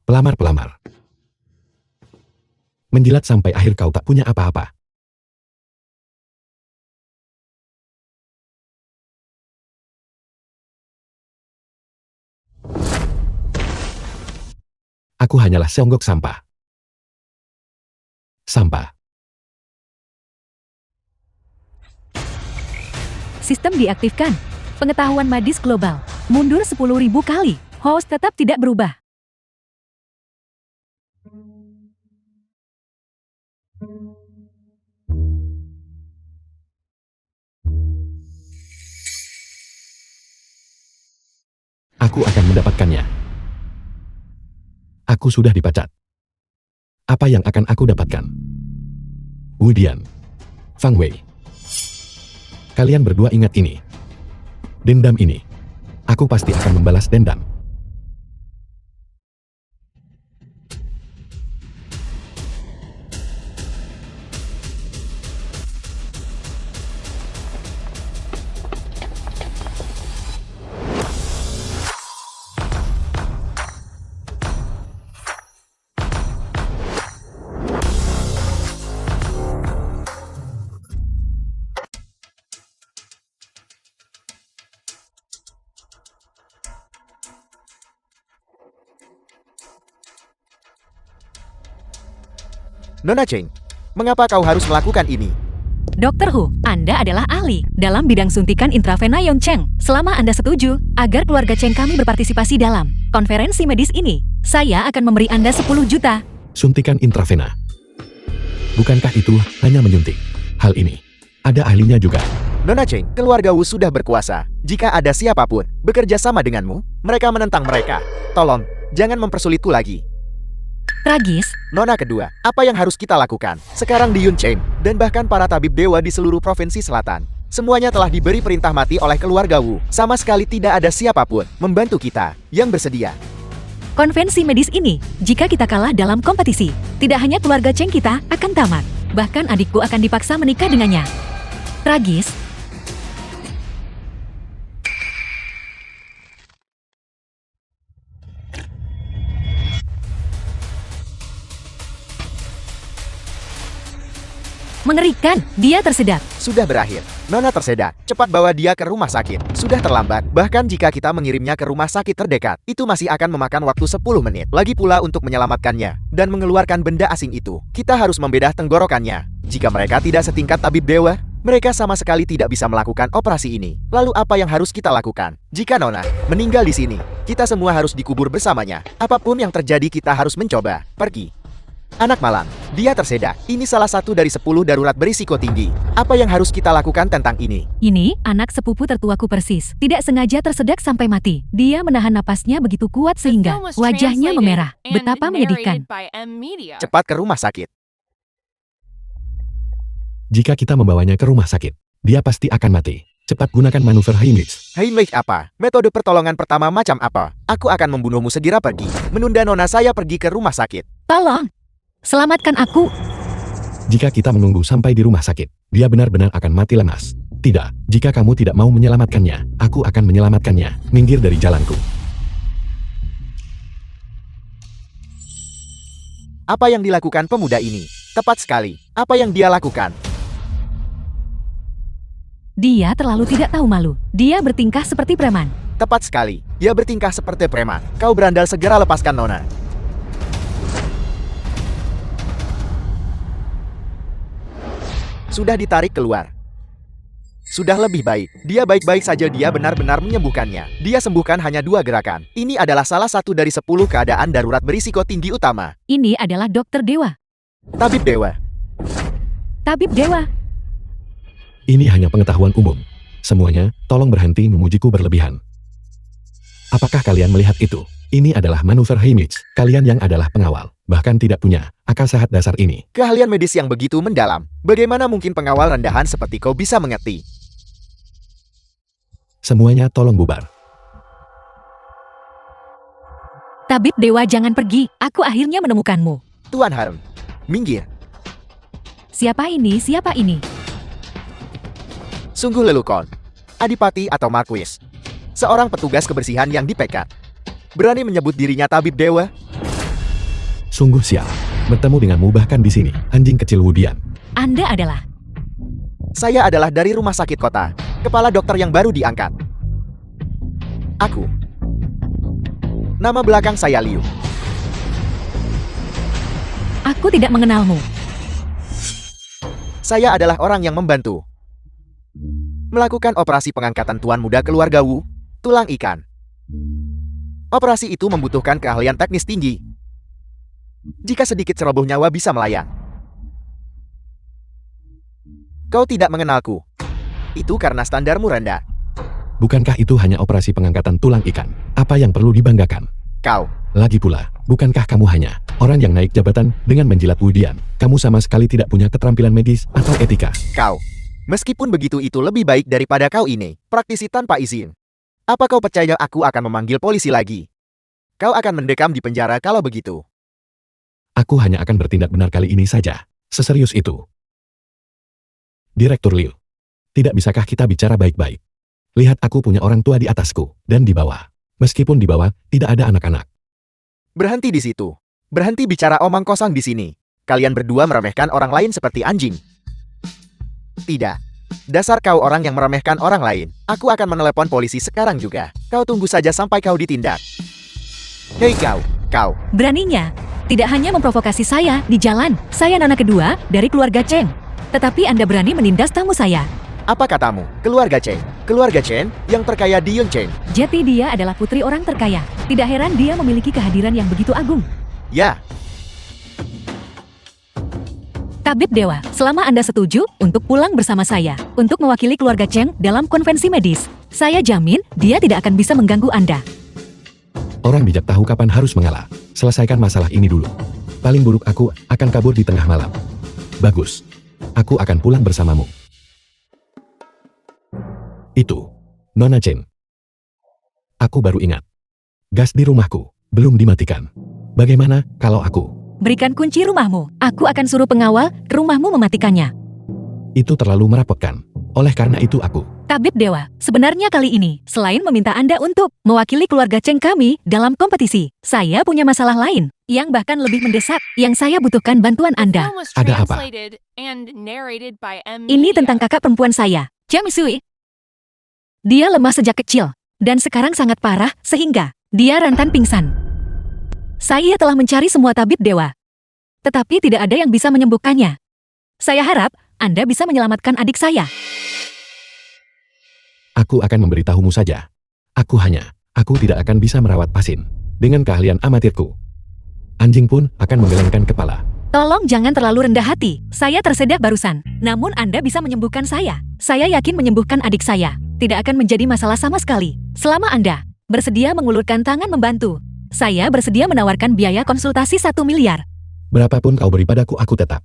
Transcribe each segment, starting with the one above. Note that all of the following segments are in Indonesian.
Pelamar-pelamar. Menjilat sampai akhir kau tak punya apa-apa. Aku hanyalah seonggok sampah. Sampah. Sistem diaktifkan. Pengetahuan medis global. Mundur 10.000 kali. Host tetap tidak berubah. Aku akan mendapatkannya. Aku sudah dipecat. Apa yang akan aku dapatkan? Wu Dian. Fang Wei. Kalian berdua ingat ini. Dendam ini. Aku pasti akan membalas dendam. Nona Cheng, mengapa kau harus melakukan ini? Dr. Hu, Anda adalah ahli dalam bidang suntikan intravena Yon Cheng. Selama Anda setuju agar keluarga Cheng kami berpartisipasi dalam konferensi medis ini, saya akan memberi Anda 10 juta. Suntikan intravena. Bukankah itu hanya menyuntik? Hal ini ada ahlinya juga. Nona Cheng, keluarga Wu sudah berkuasa. Jika ada siapapun bekerja sama denganmu, mereka menentang mereka. Tolong, jangan mempersulitku lagi. Tragis. Nona kedua, apa yang harus kita lakukan? Sekarang di Yun Cheng, dan bahkan para tabib dewa di seluruh provinsi selatan, semuanya telah diberi perintah mati oleh keluarga Wu. Sama sekali tidak ada siapapun membantu kita yang bersedia. Konvensi medis ini, jika kita kalah dalam kompetisi, tidak hanya keluarga Cheng kita akan tamat, bahkan adikku akan dipaksa menikah dengannya. Tragis. Mengerikan, dia tersedak. Sudah berakhir. Nona tersedak. Cepat bawa dia ke rumah sakit. Sudah terlambat. Bahkan jika kita mengirimnya ke rumah sakit terdekat, itu masih akan memakan waktu 10 menit. Lagi pula untuk menyelamatkannya dan mengeluarkan benda asing itu, kita harus membedah tenggorokannya. Jika mereka tidak setingkat tabib dewa, mereka sama sekali tidak bisa melakukan operasi ini. Lalu apa yang harus kita lakukan? Jika Nona meninggal di sini, kita semua harus dikubur bersamanya. Apapun yang terjadi kita harus mencoba. Pergi. Anak malang, dia tersedak. Ini salah satu dari 10 darurat berisiko tinggi. Apa yang harus kita lakukan tentang ini? Ini anak sepupu tertuaku persis. Tidak sengaja tersedak sampai mati. Dia menahan napasnya begitu kuat sehingga wajahnya memerah. Betapa menyedihkan. Cepat ke rumah sakit. Jika kita membawanya ke rumah sakit, dia pasti akan mati. Cepat gunakan manuver Heimlich. Heimlich apa? Metode pertolongan pertama macam apa? Aku akan membunuhmu segera pergi. Menunda Nona saya pergi ke rumah sakit. Tolong, selamatkan aku. Jika kita menunggu sampai di rumah sakit, dia benar-benar akan mati lemas. Tidak, jika kamu tidak mau menyelamatkannya, aku akan menyelamatkannya. Minggir dari jalanku. Apa yang dilakukan pemuda ini? Tepat sekali. Apa yang dia lakukan? Dia terlalu tidak tahu malu. Dia bertingkah seperti preman. Tepat sekali. Dia bertingkah seperti preman. Kau berandal, segera lepaskan Nona. Sudah ditarik keluar. Sudah lebih baik. Dia baik-baik saja. Dia benar-benar menyembuhkannya. Dia sembuhkan hanya 2 gerakan. Ini adalah salah satu dari 10 keadaan darurat berisiko tinggi utama. Ini adalah dokter dewa. Tabib dewa. Tabib dewa. Ini hanya pengetahuan umum. Semuanya, tolong berhenti memujiku berlebihan. Apakah kalian melihat itu? Ini adalah manuver Heimlich. Kalian yang adalah pengawal, bahkan tidak punya akal sehat dasar ini. Keahlian medis yang begitu mendalam. Bagaimana mungkin pengawal rendahan seperti kau bisa mengerti? Semuanya tolong bubar. Tabib dewa, jangan pergi. Aku akhirnya menemukanmu. Tuan Harem, minggir. Siapa ini? Siapa ini? Sungguh lelucon. Adipati atau Marquis. Seorang petugas kebersihan yang dipecat. Berani menyebut dirinya tabib dewa? Sungguh sial. Bertemu denganmu bahkan di sini, anjing kecil Wudian. Anda adalah... Saya adalah dari rumah sakit kota. Kepala dokter yang baru diangkat. Aku. Nama belakang saya Liu. Aku tidak mengenalmu. Saya adalah orang yang membantu melakukan operasi pengangkatan tuan muda keluarga Wu, tulang ikan. Operasi itu membutuhkan keahlian teknis tinggi. Jika sedikit ceroboh nyawa bisa melayang. Kau tidak mengenalku. Itu karena standarmu rendah. Bukankah itu hanya operasi pengangkatan tulang ikan? Apa yang perlu dibanggakan? Kau. Lagi pula, bukankah kamu hanya orang yang naik jabatan dengan menjilat Wudian? Kamu sama sekali tidak punya keterampilan medis atau etika. Kau. Meskipun begitu itu lebih baik daripada kau ini, praktisi tanpa izin. Apa kau percaya aku akan memanggil polisi lagi? Kau akan mendekam di penjara kalau begitu. Aku hanya akan bertindak benar kali ini saja. Seserius itu. Direktur Liu. Tidak bisakah kita bicara baik-baik? Lihat, aku punya orang tua di atasku dan di bawah. Meskipun di bawah tidak ada anak-anak. Berhenti di situ. Berhenti bicara omong kosong di sini. Kalian berdua meremehkan orang lain seperti anjing. Tidak. Dasar kau orang yang meremehkan orang lain. Aku akan menelepon polisi sekarang juga. Kau tunggu saja sampai kau ditindak. Hei kau. Beraninya, tidak hanya memprovokasi saya di jalan. Saya Nona kedua dari keluarga Cheng. Tetapi Anda berani menindas tamu saya. Apa katamu? Keluarga Chen. Keluarga Chen yang terkaya di Yuncheng. Jadi dia adalah putri orang terkaya. Tidak heran dia memiliki kehadiran yang begitu agung. Ya, Tabib Dewa, selama Anda setuju untuk pulang bersama saya, untuk mewakili keluarga Cheng dalam konvensi medis, saya jamin dia tidak akan bisa mengganggu Anda. Orang bijak tahu kapan harus mengalah. Selesaikan masalah ini dulu. Paling buruk aku akan kabur di tengah malam. Bagus. Aku akan pulang bersamamu. Itu. Nona Chen. Aku baru ingat. Gas di rumahku belum dimatikan. Bagaimana kalau aku? Berikan kunci rumahmu. Aku akan suruh pengawal ke rumahmu mematikannya. Itu terlalu merepotkan. Oleh karena itu aku. Tabib Dewa, sebenarnya kali ini, selain meminta Anda untuk mewakili keluarga Cheng kami dalam kompetisi, saya punya masalah lain yang bahkan lebih mendesak, yang saya butuhkan bantuan Anda. Ada apa? Ini tentang kakak perempuan saya, Cheng Sui. Dia lemah sejak kecil, dan sekarang sangat parah sehingga dia rentan pingsan. Saya telah mencari semua tabib dewa, tetapi tidak ada yang bisa menyembuhkannya. Saya harap Anda bisa menyelamatkan adik saya. Aku akan memberitahumu saja. Aku tidak akan bisa merawat pasien. Dengan keahlian amatirku. Anjing pun akan menggelengkan kepala. Tolong jangan terlalu rendah hati. Saya tersedak barusan. Namun Anda bisa menyembuhkan saya. Saya yakin menyembuhkan adik saya tidak akan menjadi masalah sama sekali. Selama Anda bersedia mengulurkan tangan membantu, saya bersedia menawarkan biaya konsultasi 1 miliar. Berapapun kau beri padaku, aku tetap.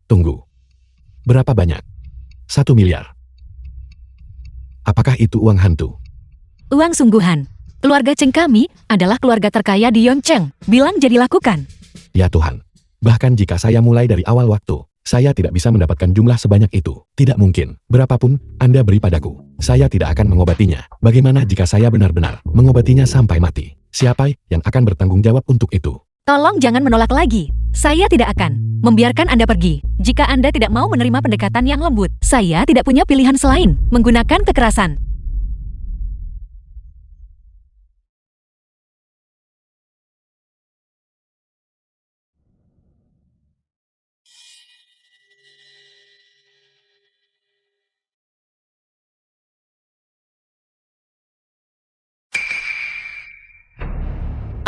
Tunggu. Berapa banyak? 1 miliar. Apakah itu uang hantu? Uang sungguhan. Keluarga Cheng kami adalah keluarga terkaya di Yongcheng. Bilang jadi lakukan. Ya Tuhan. Bahkan jika saya mulai dari awal waktu, saya tidak bisa mendapatkan jumlah sebanyak itu. Tidak mungkin. Berapapun Anda beri padaku, saya tidak akan mengobatinya. Bagaimana jika saya benar-benar mengobatinya sampai mati? Siapa yang akan bertanggung jawab untuk itu? Tolong jangan menolak lagi. Saya tidak akan membiarkan Anda pergi. Jika Anda tidak mau menerima pendekatan yang lembut, saya tidak punya pilihan selain menggunakan kekerasan.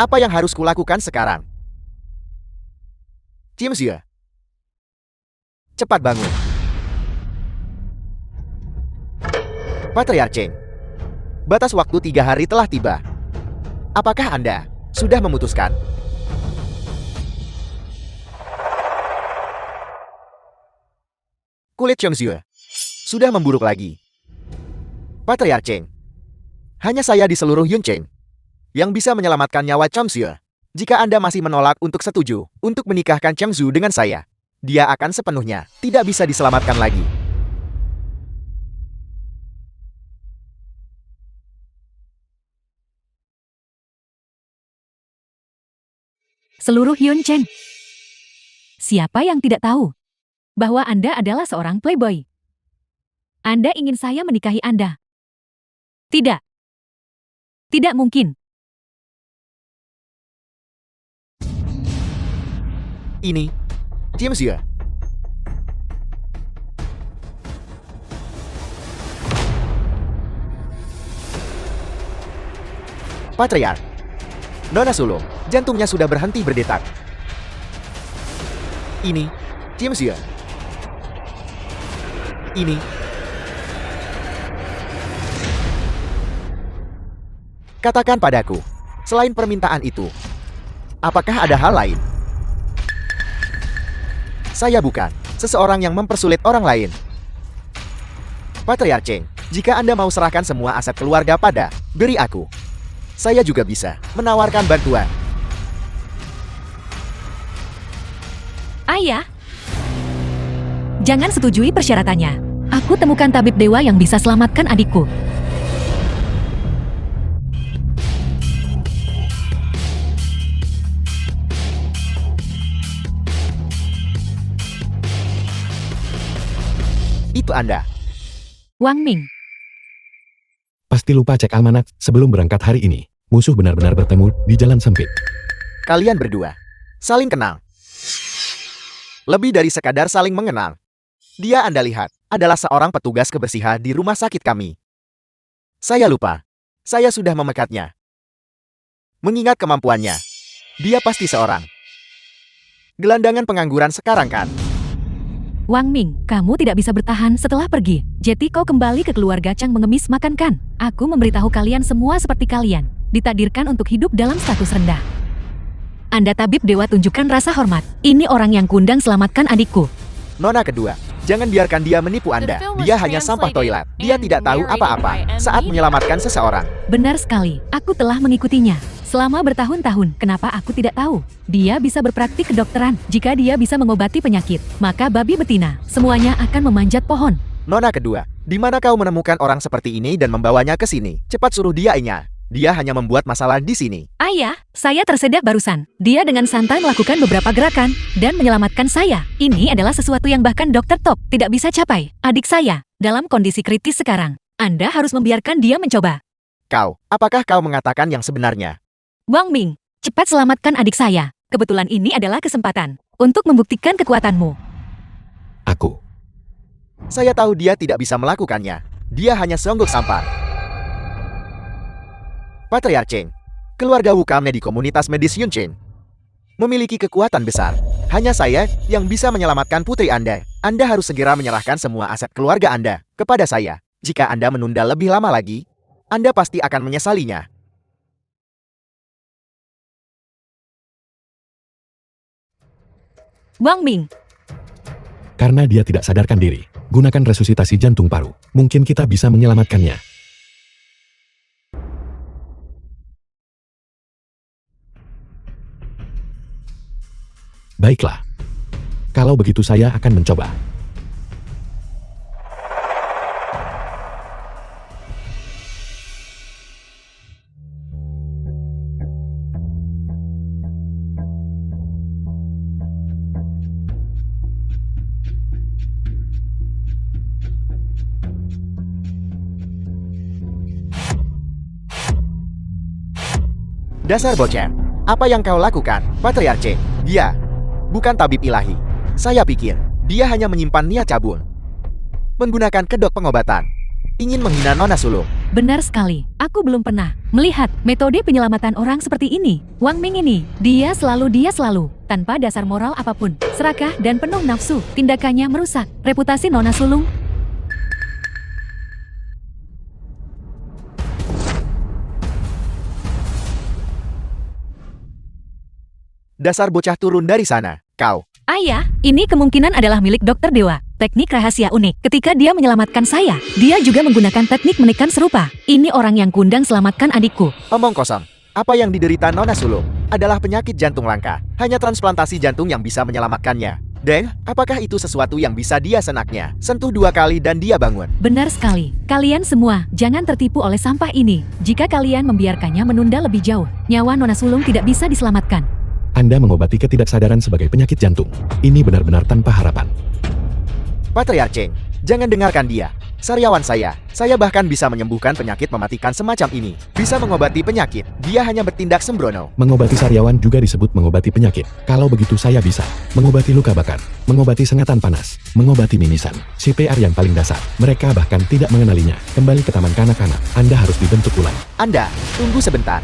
apa yang harus kulakukan sekarang? Cimsia. Cepat bangun. Patriarch Cheng. Batas waktu 3 hari telah tiba. Apakah Anda sudah memutuskan? Kulit Chongzue sudah memburuk lagi. Patriarch Cheng. Hanya saya di seluruh Yuncheng yang bisa menyelamatkan nyawa Chongzue. Jika Anda masih menolak untuk setuju untuk menikahkan Chongzue dengan saya, dia akan sepenuhnya tidak bisa diselamatkan lagi. seluruh Hyun Cheng. Siapa yang tidak tahu bahwa Anda adalah seorang playboy? Anda ingin saya menikahi Anda? Tidak. Tidak mungkin. Ini, Tim Xue. Patriark. Nona Sulung, jantungnya sudah berhenti berdetak. Ini, Tim Xue. Ini. Katakan padaku, selain permintaan itu, apakah ada hal lain? Saya bukan seseorang yang mempersulit orang lain. Patriark Cheng, jika Anda mau serahkan semua aset keluarga pada, beri aku. Saya juga bisa menawarkan bantuan. Ayah, jangan setujui persyaratannya. Aku temukan tabib dewa yang bisa selamatkan adikku. Itu Anda. Wang Ming, Pasti lupa cek almanak sebelum berangkat hari ini. Musuh benar-benar bertemu di jalan sempit. Kalian berdua saling kenal. Lebih dari sekadar saling mengenal. Dia Anda lihat adalah seorang petugas kebersihan di rumah sakit kami. Saya lupa. Saya sudah memekatnya. Mengingat kemampuannya, dia pasti seorang gelandangan pengangguran sekarang kan? Wang Ming, kamu tidak bisa bertahan setelah pergi. Jadi kau kembali ke keluarga Chang mengemis makan kan? Aku memberitahu kalian semua seperti kalian. Ditakdirkan untuk hidup dalam status rendah. Anda tabib dewa, tunjukkan rasa hormat. Ini orang yang kundang selamatkan adikku. Nona kedua, jangan biarkan dia menipu Anda. Dia hanya sampah toilet. Dia tidak tahu apa-apa saat menyelamatkan seseorang. Benar sekali, aku telah mengikutinya. Selama bertahun-tahun, kenapa aku tidak tahu? Dia bisa berpraktik kedokteran. Jika dia bisa mengobati penyakit, maka babi betina semuanya akan memanjat pohon. Nona kedua, di mana kau menemukan orang seperti ini dan membawanya ke sini? Cepat suruh dia. Dia hanya membuat masalah di sini. Ayah, saya tersedak barusan. Dia dengan santai melakukan beberapa gerakan dan menyelamatkan saya. Ini adalah sesuatu yang bahkan Dr. Top tidak bisa capai. Adik saya dalam kondisi kritis sekarang. Anda harus membiarkan dia mencoba. Apakah kau mengatakan yang sebenarnya? Wang Ming, cepat selamatkan adik saya. Kebetulan ini adalah kesempatan untuk membuktikan kekuatanmu. Aku. Saya tahu dia tidak bisa melakukannya. Dia hanya seonggok sampah. Patriark Cheng, keluarga Wukame di komunitas medis Yunchen, memiliki kekuatan besar. Hanya saya yang bisa menyelamatkan putri Anda. Anda harus segera menyerahkan semua aset keluarga Anda kepada saya. Jika Anda menunda lebih lama lagi, Anda pasti akan menyesalinya. Wang Ming, Karena dia tidak sadarkan diri, gunakan resusitasi jantung paru. Mungkin kita bisa menyelamatkannya. Baiklah. Kalau begitu saya akan mencoba. Dasar bocah, apa yang kau lakukan, Patriark Cheng? Dia bukan tabib ilahi. Saya pikir dia hanya menyimpan niat cabul. Menggunakan kedok pengobatan. Ingin menghina Nona Sulung. benar sekali. Aku belum pernah melihat metode penyelamatan orang seperti ini. Wang Ming ini, dia selalu tanpa dasar moral apapun, serakah dan penuh nafsu. Tindakannya merusak reputasi Nona Sulung. Dasar bocah, turun dari sana, kau. Ayah, ini kemungkinan adalah milik Dokter Dewa. Teknik rahasia unik. Ketika dia menyelamatkan saya, dia juga menggunakan teknik menekan serupa. Ini orang yang kundang selamatkan adikku. Omong kosong. Apa yang diderita Nona Sulung adalah penyakit jantung langka. Hanya transplantasi jantung yang bisa menyelamatkannya. Dan, apakah itu sesuatu yang bisa dia senaknya? Sentuh 2 kali dan dia bangun. Benar sekali. Kalian semua, jangan tertipu oleh sampah ini. Jika kalian membiarkannya menunda lebih jauh, nyawa Nona Sulung tidak bisa diselamatkan. Anda mengobati ketidaksadaran sebagai penyakit jantung. Ini benar-benar tanpa harapan. Patriarch Cheng, jangan dengarkan dia. Sariawan saya bahkan bisa menyembuhkan penyakit mematikan semacam ini. Bisa mengobati penyakit, dia hanya bertindak sembrono. Mengobati sariawan juga disebut mengobati penyakit. Kalau begitu saya bisa mengobati luka bakar, mengobati sengatan panas, mengobati mimisan, CPR yang paling dasar. Mereka bahkan tidak mengenalinya. Kembali ke taman kanak-kanak, Anda harus dibentuk ulang. Anda, tunggu sebentar.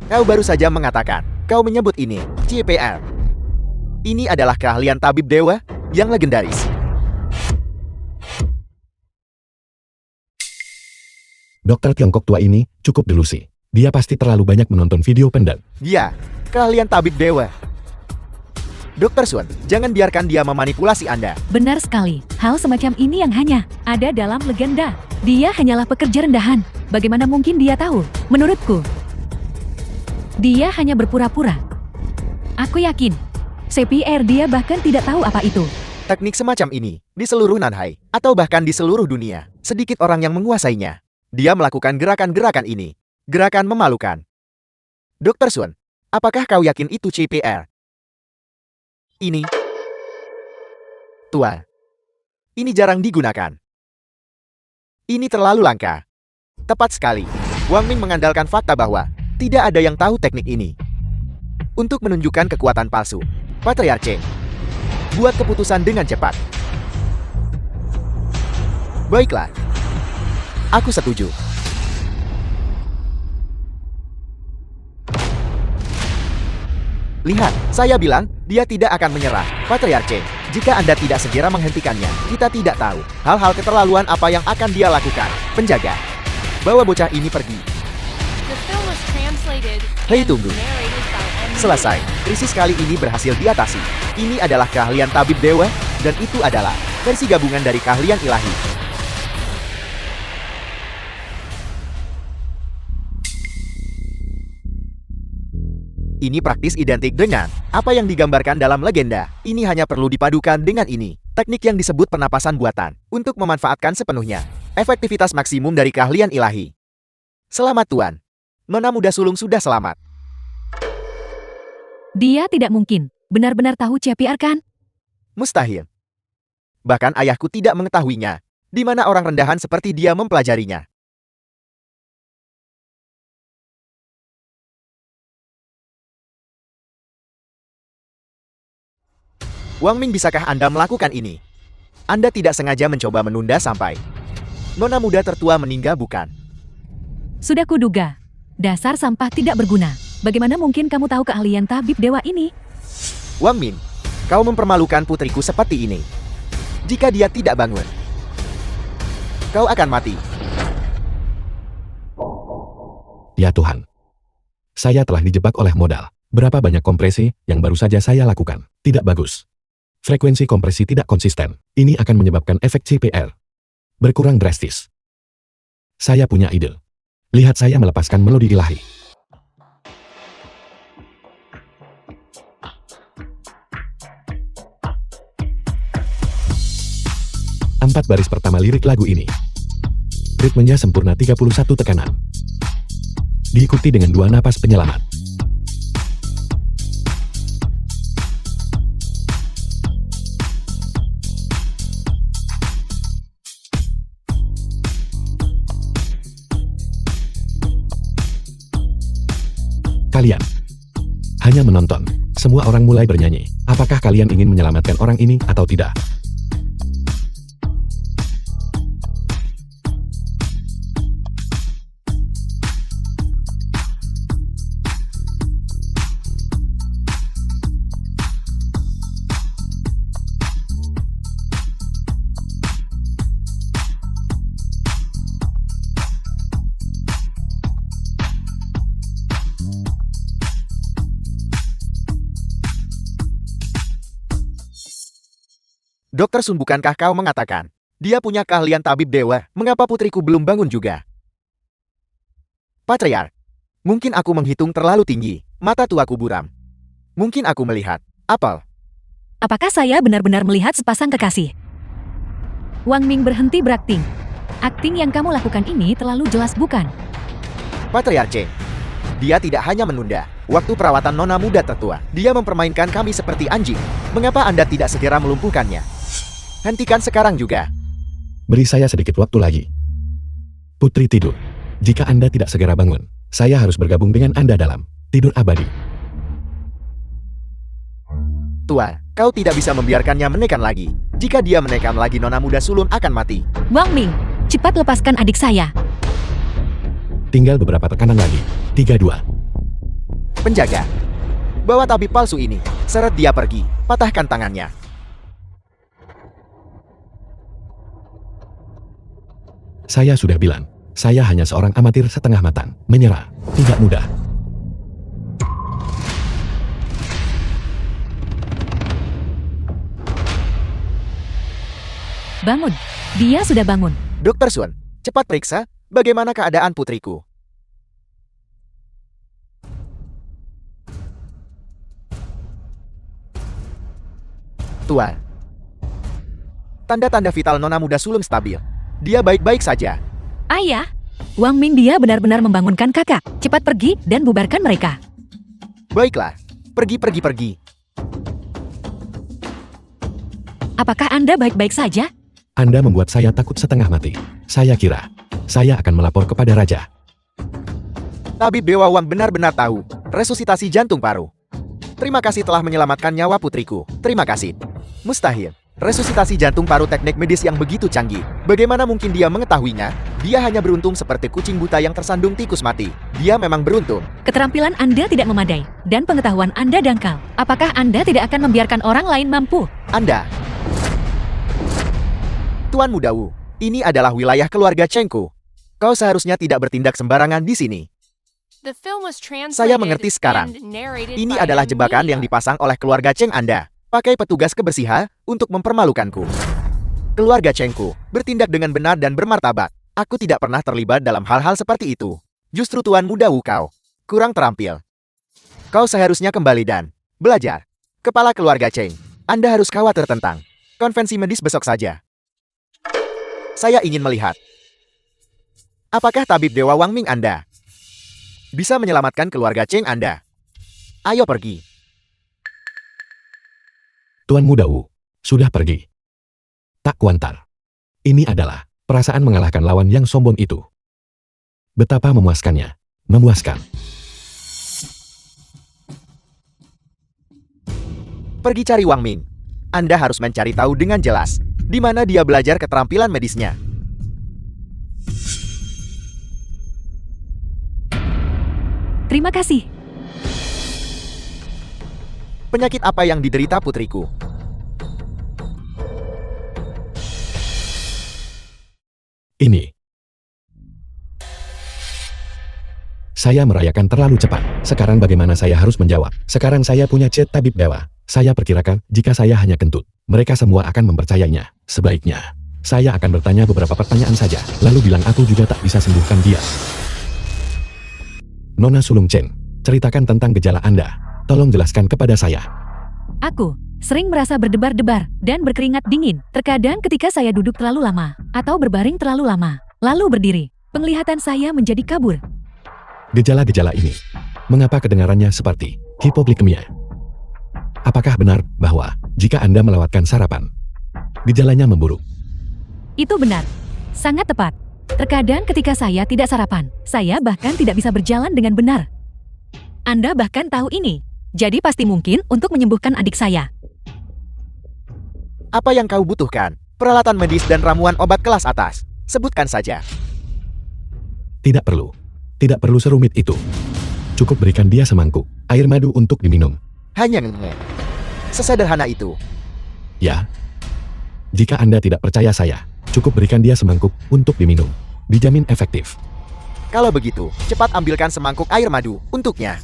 Kau baru saja mengatakan, kau menyebut ini CPR. Ini adalah keahlian tabib dewa yang legendaris. Dokter Tiongkok tua ini cukup delusi. Dia pasti terlalu banyak menonton video pendek. Dia, keahlian tabib dewa. Dr. Sun, jangan biarkan dia memanipulasi Anda. Benar sekali, hal semacam ini yang hanya ada dalam legenda. Dia hanyalah pekerja rendahan. Bagaimana mungkin dia tahu? Menurutku, dia hanya berpura-pura. Aku yakin, CPR dia bahkan tidak tahu apa itu. Teknik semacam ini, di seluruh Nanhai, atau bahkan di seluruh dunia, sedikit orang yang menguasainya. Dia melakukan gerakan-gerakan ini. Gerakan memalukan. Dr. Sun, apakah kau yakin itu CPR? Ini tua. Ini jarang digunakan. Ini terlalu langka. Tepat sekali. Wang Ming mengandalkan fakta bahwa tidak ada yang tahu teknik ini. Untuk menunjukkan kekuatan palsu, Patriarch Cheng, buat keputusan dengan cepat. Baiklah. Aku setuju. Lihat, saya bilang, dia tidak akan menyerah. Patriarch Cheng, jika Anda tidak segera menghentikannya, kita tidak tahu hal-hal keterlaluan apa yang akan dia lakukan. Penjaga, bawa bocah ini pergi. Hei, tunggu. Selesai. Krisis kali ini berhasil diatasi. Ini adalah keahlian tabib dewa, dan itu adalah versi gabungan dari keahlian ilahi. Ini praktis identik dengan apa yang digambarkan dalam legenda. Ini hanya perlu dipadukan dengan ini. Teknik yang disebut pernapasan buatan untuk memanfaatkan sepenuhnya efektivitas maksimum dari keahlian ilahi. Selamat Tuan. Nona muda sulung sudah selamat. Dia tidak mungkin benar-benar tahu CPR kan? Mustahil. Bahkan ayahku tidak mengetahuinya. Di mana orang rendahan seperti dia mempelajarinya. Wang Ming, bisakah Anda melakukan ini? Anda tidak sengaja mencoba menunda sampai nona muda tertua meninggal, bukan? Sudah kuduga. Dasar sampah tidak berguna. Bagaimana mungkin kamu tahu keahlian tabib dewa ini? Wang Ming, kau mempermalukan putriku seperti ini. Jika dia tidak bangun, kau akan mati. Ya Tuhan. Saya telah dijebak oleh modal. Berapa banyak kompresi yang baru saja saya lakukan. Tidak bagus. Frekuensi kompresi tidak konsisten. Ini akan menyebabkan efek CPR berkurang drastis. Saya punya ide. Lihat saya melepaskan melodi ilahi. Empat baris pertama lirik lagu ini. Ritmenya sempurna 31 tekanan. Diikuti dengan 2 napas penyelamat. Kalian hanya menonton. Semua orang mulai bernyanyi. Apakah kalian ingin menyelamatkan orang ini atau tidak? Dokter Sun, bukankah kau mengatakan dia punya keahlian tabib dewa? Mengapa putriku belum bangun juga? Patriarch, mungkin aku menghitung terlalu tinggi. Mata tuaku buram. Mungkin aku melihat apel. Apakah saya benar-benar melihat sepasang kekasih? Wang Ming berhenti berakting. Akting yang kamu lakukan ini terlalu jelas, bukan? Patriarch Cheng, dia tidak hanya menunda, Waktu perawatan nona muda tertua, dia mempermainkan kami seperti anjing. Mengapa Anda tidak segera melumpuhkannya? Hentikan sekarang juga. Beri saya sedikit waktu lagi. Putri tidur. Jika Anda tidak segera bangun, saya harus bergabung dengan Anda dalam tidur abadi. Tua, kau tidak bisa membiarkannya menekan lagi. Jika dia menekan lagi nona muda sulun akan mati. Wang Ming, cepat lepaskan adik saya. Tinggal beberapa tekanan lagi. 3-2. Penjaga, bawa tabib palsu ini. Seret dia pergi. Patahkan tangannya. Saya sudah bilang, saya hanya seorang amatir setengah matang. Menyerah. Tidak mudah. Bangun. Dia sudah bangun. Dokter Sun, cepat periksa bagaimana keadaan putriku. Tua, tanda-tanda vital nona muda sulung stabil. Dia baik-baik saja. Ayah, Wang Ming dia benar-benar membangunkan kakak. Cepat pergi dan bubarkan mereka. Baiklah, pergi. Apakah Anda baik-baik saja? Anda membuat saya takut setengah mati. Saya kira, saya akan melapor kepada raja. Tabib Dewa Wang benar-benar tahu resusitasi jantung paru. Terima kasih telah menyelamatkan nyawa putriku. Terima kasih. Mustahil. Resusitasi jantung paru teknik medis yang begitu canggih. Bagaimana mungkin dia mengetahuinya? Dia hanya beruntung seperti kucing buta yang tersandung tikus mati. Dia memang beruntung. Keterampilan Anda tidak memadai, dan pengetahuan Anda dangkal. Apakah Anda tidak akan membiarkan orang lain mampu? Anda, Tuan Muda Wu, ini adalah wilayah keluarga Chengku. Kau seharusnya tidak bertindak sembarangan di sini. Saya mengerti sekarang. Ini adalah jebakan yang dipasang oleh keluarga Cheng Anda. Pakai petugas kebersihan untuk mempermalukanku. Keluarga Chengku bertindak dengan benar dan bermartabat. Aku tidak pernah terlibat dalam hal-hal seperti itu. Justru Tuan Muda Wu kau kurang terampil. Kau seharusnya kembali dan belajar. Kepala keluarga Cheng, Anda harus khawatir tentang konvensi medis besok saja. Saya ingin melihat. Apakah tabib Dewa Wang Ming Anda bisa menyelamatkan keluarga Cheng Anda? Ayo pergi. Tuan Muda Wu, sudah pergi. Tak kuantar. Ini adalah perasaan mengalahkan lawan yang sombong itu. Betapa memuaskannya. Memuaskan. Pergi cari Wang Ming. Anda harus mencari tahu dengan jelas di mana dia belajar keterampilan medisnya. Terima kasih. Penyakit apa yang diderita putriku? Ini. Saya merayakan terlalu cepat. Sekarang bagaimana saya harus menjawab? Sekarang saya punya cet tabib dewa. Saya perkirakan jika saya hanya kentut, mereka semua akan mempercayainya. Sebaiknya, saya akan bertanya beberapa pertanyaan saja, lalu bilang aku juga tak bisa sembuhkan dia. Nona Sulung Cheng, ceritakan tentang gejala Anda. Tolong jelaskan kepada saya. Aku sering merasa berdebar-debar dan berkeringat dingin. Terkadang ketika saya duduk terlalu lama atau berbaring terlalu lama, lalu berdiri, penglihatan saya menjadi kabur. Gejala-gejala ini, mengapa kedengarannya seperti hipoglikemia? Apakah benar bahwa jika Anda melewatkan sarapan, gejalanya memburuk? Itu benar. Sangat tepat. Terkadang ketika saya tidak sarapan, saya bahkan tidak bisa berjalan dengan benar. Anda bahkan tahu ini. Jadi pasti mungkin untuk menyembuhkan adik saya. Apa yang kau butuhkan? Peralatan medis dan ramuan obat kelas atas. Sebutkan saja. Tidak perlu. Tidak perlu serumit itu. Cukup berikan dia semangkuk air madu untuk diminum. Hanya sesederhana itu. Ya. Jika Anda tidak percaya saya, cukup berikan dia semangkuk untuk diminum. Dijamin efektif. Kalau begitu, cepat ambilkan semangkuk air madu untuknya.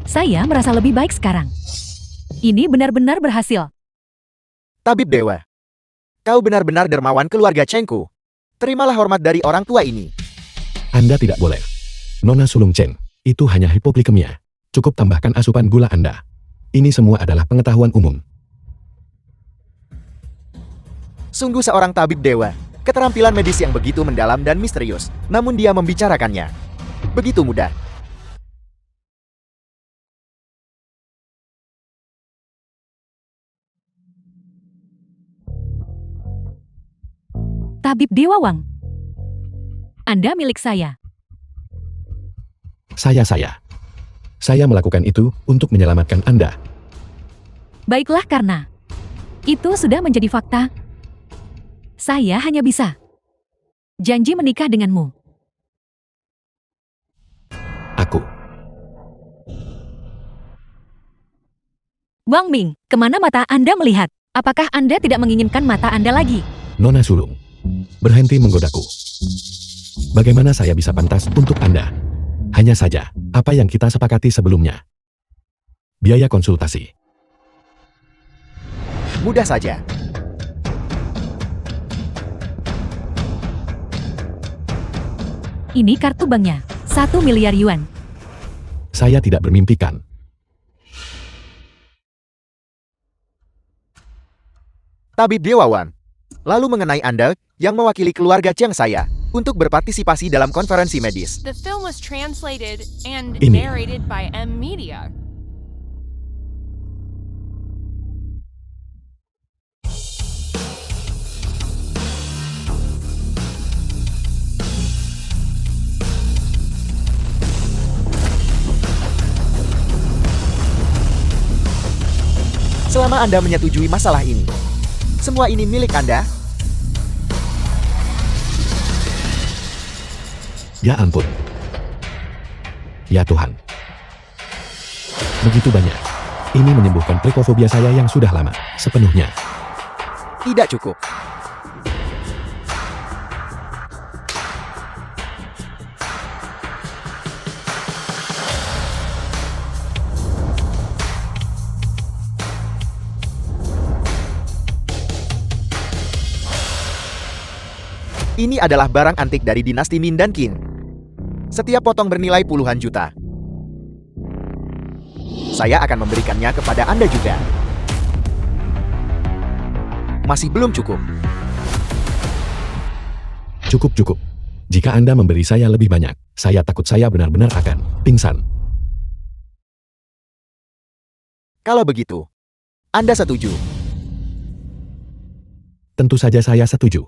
Saya merasa lebih baik sekarang. Ini benar-benar berhasil. Tabib Dewa. Kau benar-benar dermawan keluarga Chengku. Terimalah hormat dari orang tua ini. Anda tidak boleh. Nona Sulung Cheng, itu hanya hipoglikemia. Cukup tambahkan asupan gula Anda. Ini semua adalah pengetahuan umum. Sungguh seorang tabib dewa. Keterampilan medis yang begitu mendalam dan misterius. Namun dia membicarakannya begitu mudah. Tabib Dewa Wang. Anda milik saya. Saya melakukan itu untuk menyelamatkan Anda. Baiklah karena itu sudah menjadi fakta. Saya hanya bisa janji menikah denganmu. Aku. Wang Ming, kemana mata Anda melihat? Apakah Anda tidak menginginkan mata Anda lagi? Nona Sulung, berhenti menggodaku. Bagaimana saya bisa pantas untuk Anda? Hanya saja, apa yang kita sepakati sebelumnya. Biaya konsultasi. Mudah saja. Ini kartu banknya, 1 miliar yuan. Saya tidak bermimpikan. Tabib Dewa Wan. Lalu mengenai Anda yang mewakili keluarga Cheng saya untuk berpartisipasi dalam konferensi medis. The film was translated and Ini. narrated by M Media. Selama Anda menyetujui masalah ini, semua ini milik Anda. Ya ampun. Ya Tuhan. Begitu banyak. Ini menyembuhkan trikofobia saya yang sudah lama, sepenuhnya. Tidak cukup. Ini adalah barang antik dari dinasti Min dan Qin. Setiap potong bernilai puluhan juta. Saya akan memberikannya kepada Anda juga. Masih belum cukup. Cukup. Jika Anda memberi saya lebih banyak, saya takut saya benar-benar akan pingsan. Kalau begitu, Anda setuju? Tentu saja saya setuju.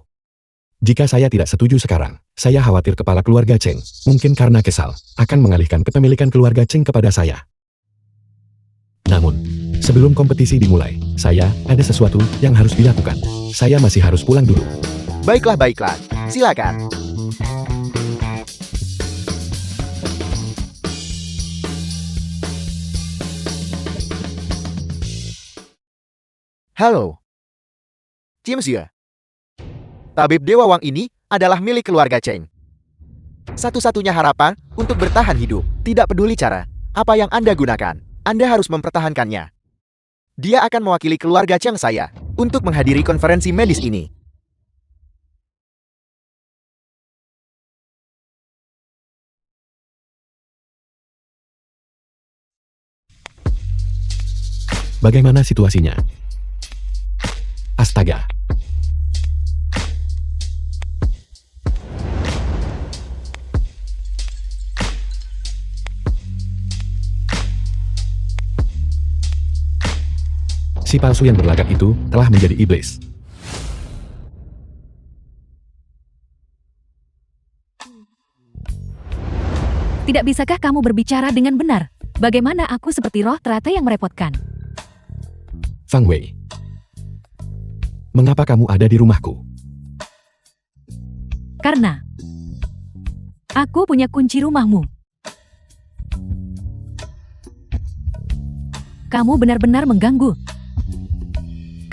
Jika saya tidak setuju sekarang, saya khawatir kepala keluarga Cheng, mungkin karena kesal, akan mengalihkan kepemilikan keluarga Cheng kepada saya. Namun, sebelum kompetisi dimulai, ada sesuatu yang harus dilakukan. Saya masih harus pulang dulu. Baiklah. Silakan. Halo. Monsieur. Tabib Dewa Wang ini adalah milik keluarga Cheng. Satu-satunya harapan untuk bertahan hidup. Tidak peduli cara apa yang Anda gunakan, Anda harus mempertahankannya. Dia akan mewakili keluarga Cheng saya untuk menghadiri konferensi medis ini. Bagaimana situasinya? Astaga. Si palsu yang berlagak itu telah menjadi iblis. Tidak bisakah kamu berbicara dengan benar? Bagaimana aku seperti roh teratai yang merepotkan? Fang Wei. Mengapa kamu ada di rumahku? Karena aku punya kunci rumahmu. Kamu benar-benar mengganggu.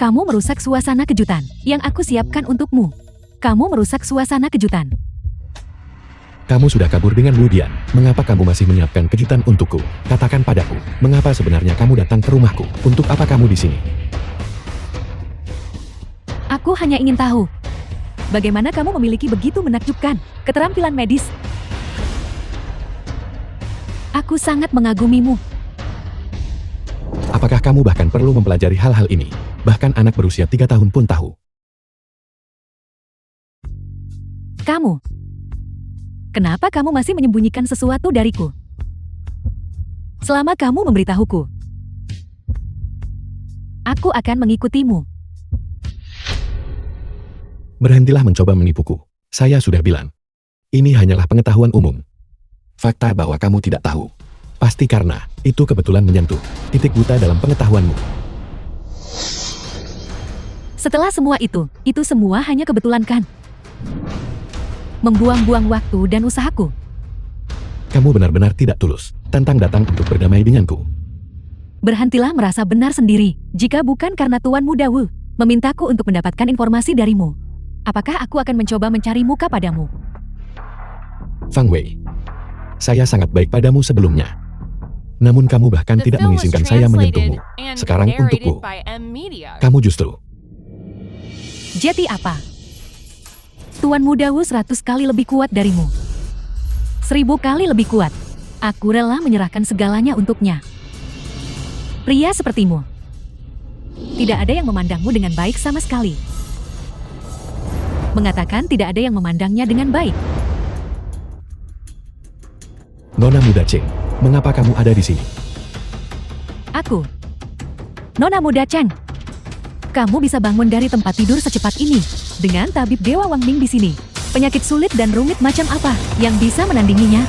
Kamu merusak suasana kejutan yang aku siapkan untukmu. Kamu merusak suasana kejutan. Kamu sudah kabur dengan Wu Dian. Mengapa kamu masih menyiapkan kejutan untukku? Katakan padaku, mengapa sebenarnya kamu datang ke rumahku? Untuk apa kamu di sini? Aku hanya ingin tahu, bagaimana kamu memiliki begitu menakjubkan keterampilan medis? Aku sangat mengagumimu. Apakah kamu bahkan perlu mempelajari hal-hal ini? Bahkan anak berusia 3 tahun pun tahu. Kamu, kenapa kamu masih menyembunyikan sesuatu dariku? Selama kamu memberitahuku, aku akan mengikutimu. Berhentilah mencoba menipuku. Saya sudah bilang. Ini hanyalah pengetahuan umum. Fakta bahwa kamu tidak tahu. Pasti karena itu kebetulan menyentuh titik buta dalam pengetahuanmu. Setelah semua itu semua hanya kebetulan kan? Membuang-buang waktu dan usahaku. Kamu benar-benar tidak tulus, tantang datang untuk berdamai denganku. Berhentilah merasa benar sendiri, jika bukan karena Tuan Muda Wu memintaku untuk mendapatkan informasi darimu. Apakah aku akan mencoba mencari muka padamu? Fang Wei, saya sangat baik padamu sebelumnya. Namun kamu bahkan The tidak film was mengizinkan saya menyentuhmu. translated and Sekarang narrated untukku, by M Media. kamu justru. Jadi apa? Tuan Muda Wu 100 kali lebih kuat darimu. 1000 kali lebih kuat. Aku rela menyerahkan segalanya untuknya. Pria sepertimu, tidak ada yang memandangmu dengan baik sama sekali. Mengatakan tidak ada yang memandangnya dengan baik. Nona Muda Cheng, mengapa kamu ada di sini? Aku, Nona Muda Cheng. Kamu bisa bangun dari tempat tidur secepat ini dengan tabib Dewa Wang Ming di sini. Penyakit sulit dan rumit macam apa yang bisa menandinginya?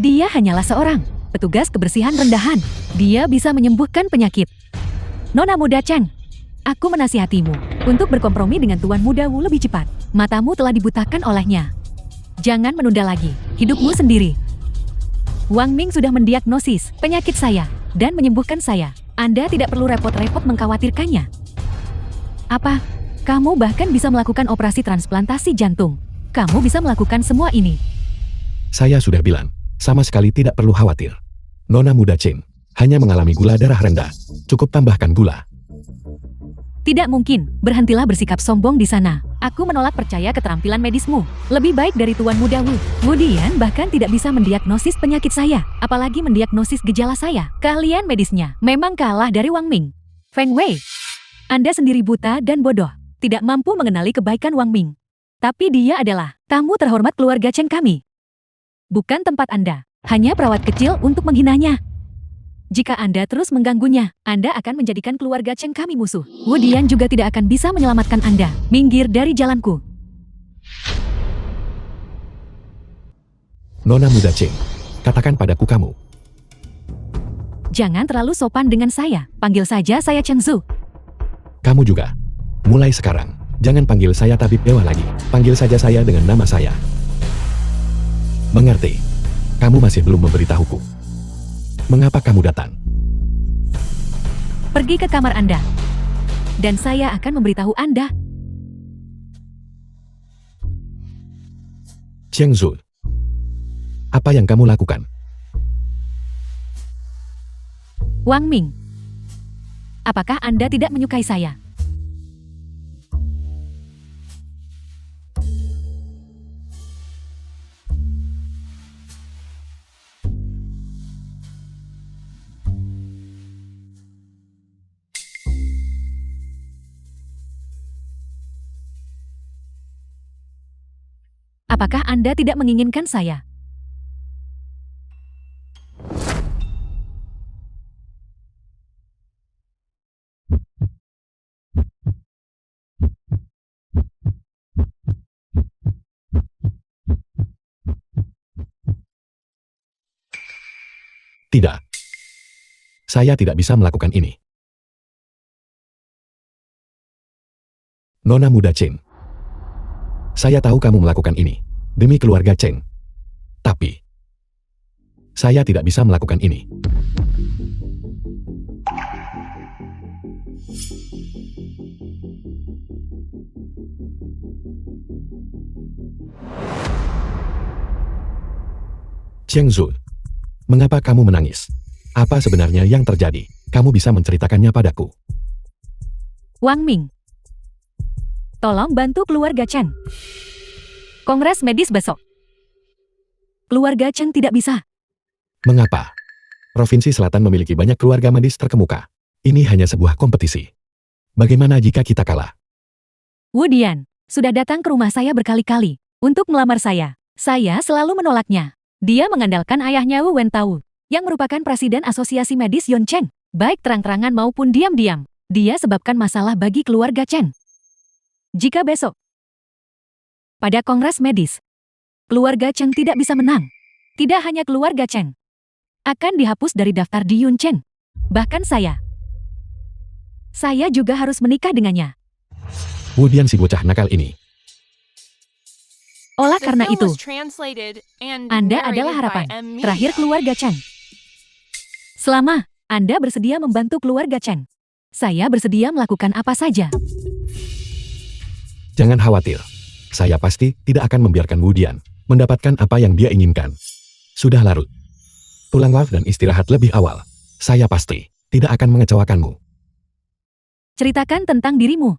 Dia hanyalah seorang petugas kebersihan rendahan. Dia bisa menyembuhkan penyakit. Nona Muda Cheng, aku menasihatimu untuk berkompromi dengan Tuan Muda Wu lebih cepat. Matamu telah dibutakan olehnya. Jangan menunda lagi hidupmu sendiri. Wang Ming sudah mendiagnosis penyakit saya dan menyembuhkan saya. Anda tidak perlu repot-repot mengkhawatirkannya. Apa? Kamu bahkan bisa melakukan operasi transplantasi jantung. Kamu bisa melakukan semua ini. Saya sudah bilang, sama sekali tidak perlu khawatir. Nona Muda Cheng hanya mengalami gula darah rendah. Cukup tambahkan gula. Tidak mungkin, berhentilah bersikap sombong di sana. Aku menolak percaya keterampilan medismu. Lebih baik dari Tuan Muda Wu. Kemudian bahkan tidak bisa mendiagnosis penyakit saya. Apalagi mendiagnosis gejala saya. Keahlian medisnya memang kalah dari Wang Ming. Feng Wei, Anda sendiri buta dan bodoh. Tidak mampu mengenali kebaikan Wang Ming. Tapi dia adalah tamu terhormat keluarga Cheng kami. Bukan tempat Anda. Hanya perawat kecil untuk menghinanya. Jika Anda terus mengganggunya, Anda akan menjadikan keluarga Cheng kami musuh. Wu Dian juga tidak akan bisa menyelamatkan Anda. Minggir dari jalanku. Nona Muda Cheng, katakan padaku kamu. Jangan terlalu sopan dengan saya. Panggil saja saya Cheng Zhu. Kamu juga. Mulai sekarang, jangan panggil saya tabib dewa lagi. Panggil saja saya dengan nama saya. Mengerti? Kamu masih belum memberitahuku. Mengapa kamu datang? Pergi ke kamar Anda. Dan saya akan memberitahu Anda. Cheng Zhu, apa yang kamu lakukan? Wang Ming, apakah Anda tidak menyukai saya? Apakah Anda tidak menginginkan saya? Tidak. Saya tidak bisa melakukan ini. Nona Muda Cheng. Saya tahu kamu melakukan ini demi keluarga Cheng. Tapi saya tidak bisa melakukan ini. Xiang Zhu, mengapa kamu menangis? Apa sebenarnya yang terjadi? Kamu bisa menceritakannya padaku. Wang Ming, tolong bantu keluarga Chen. Kongres medis besok. Keluarga Chen tidak bisa. Mengapa? Provinsi Selatan memiliki banyak keluarga medis terkemuka. Ini hanya sebuah kompetisi. Bagaimana jika kita kalah? Wu Dian sudah datang ke rumah saya berkali-kali untuk melamar saya. Saya selalu menolaknya. Dia mengandalkan ayahnya Wu Wentao, yang merupakan presiden Asosiasi Medis Yon Cheng. Baik terang-terangan maupun diam-diam, dia sebabkan masalah bagi keluarga Chen. Jika besok, pada Kongres Medis, keluarga Cheng tidak bisa menang, tidak hanya keluarga Cheng akan dihapus dari daftar di Yun Cheng. Bahkan saya juga harus menikah dengannya. Wu Dian si bocah nakal ini. Olah The karena film itu, was translated and Anda narrated adalah by harapan M Media. terakhir keluarga Chen. Selama Anda bersedia membantu keluarga Chen, saya bersedia melakukan apa saja. Jangan khawatir. Saya pasti tidak akan membiarkan Wu Dian mendapatkan apa yang dia inginkan. Sudah larut. Pulanglah dan istirahat lebih awal. Saya pasti tidak akan mengecewakanmu. Ceritakan tentang dirimu.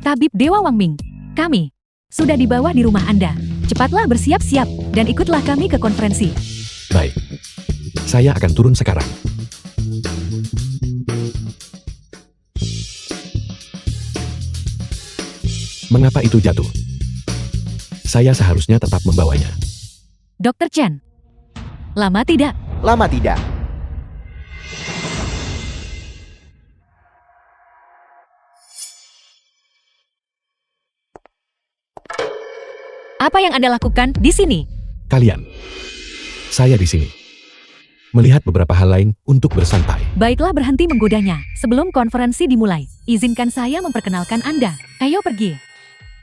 Tabib Dewa Wang Ming, kami sudah di bawah di rumah Anda. Cepatlah bersiap-siap dan ikutlah kami ke konferensi. Baik. Saya akan turun sekarang. Mengapa itu jatuh? Saya seharusnya tetap membawanya. Dr. Chen, lama tidak? Lama tidak. Apa yang Anda lakukan di sini? Kalian. Saya di sini. Melihat beberapa hal lain untuk bersantai. Baiklah, berhenti menggodanya. Sebelum konferensi dimulai, izinkan saya memperkenalkan Anda. Ayo pergi.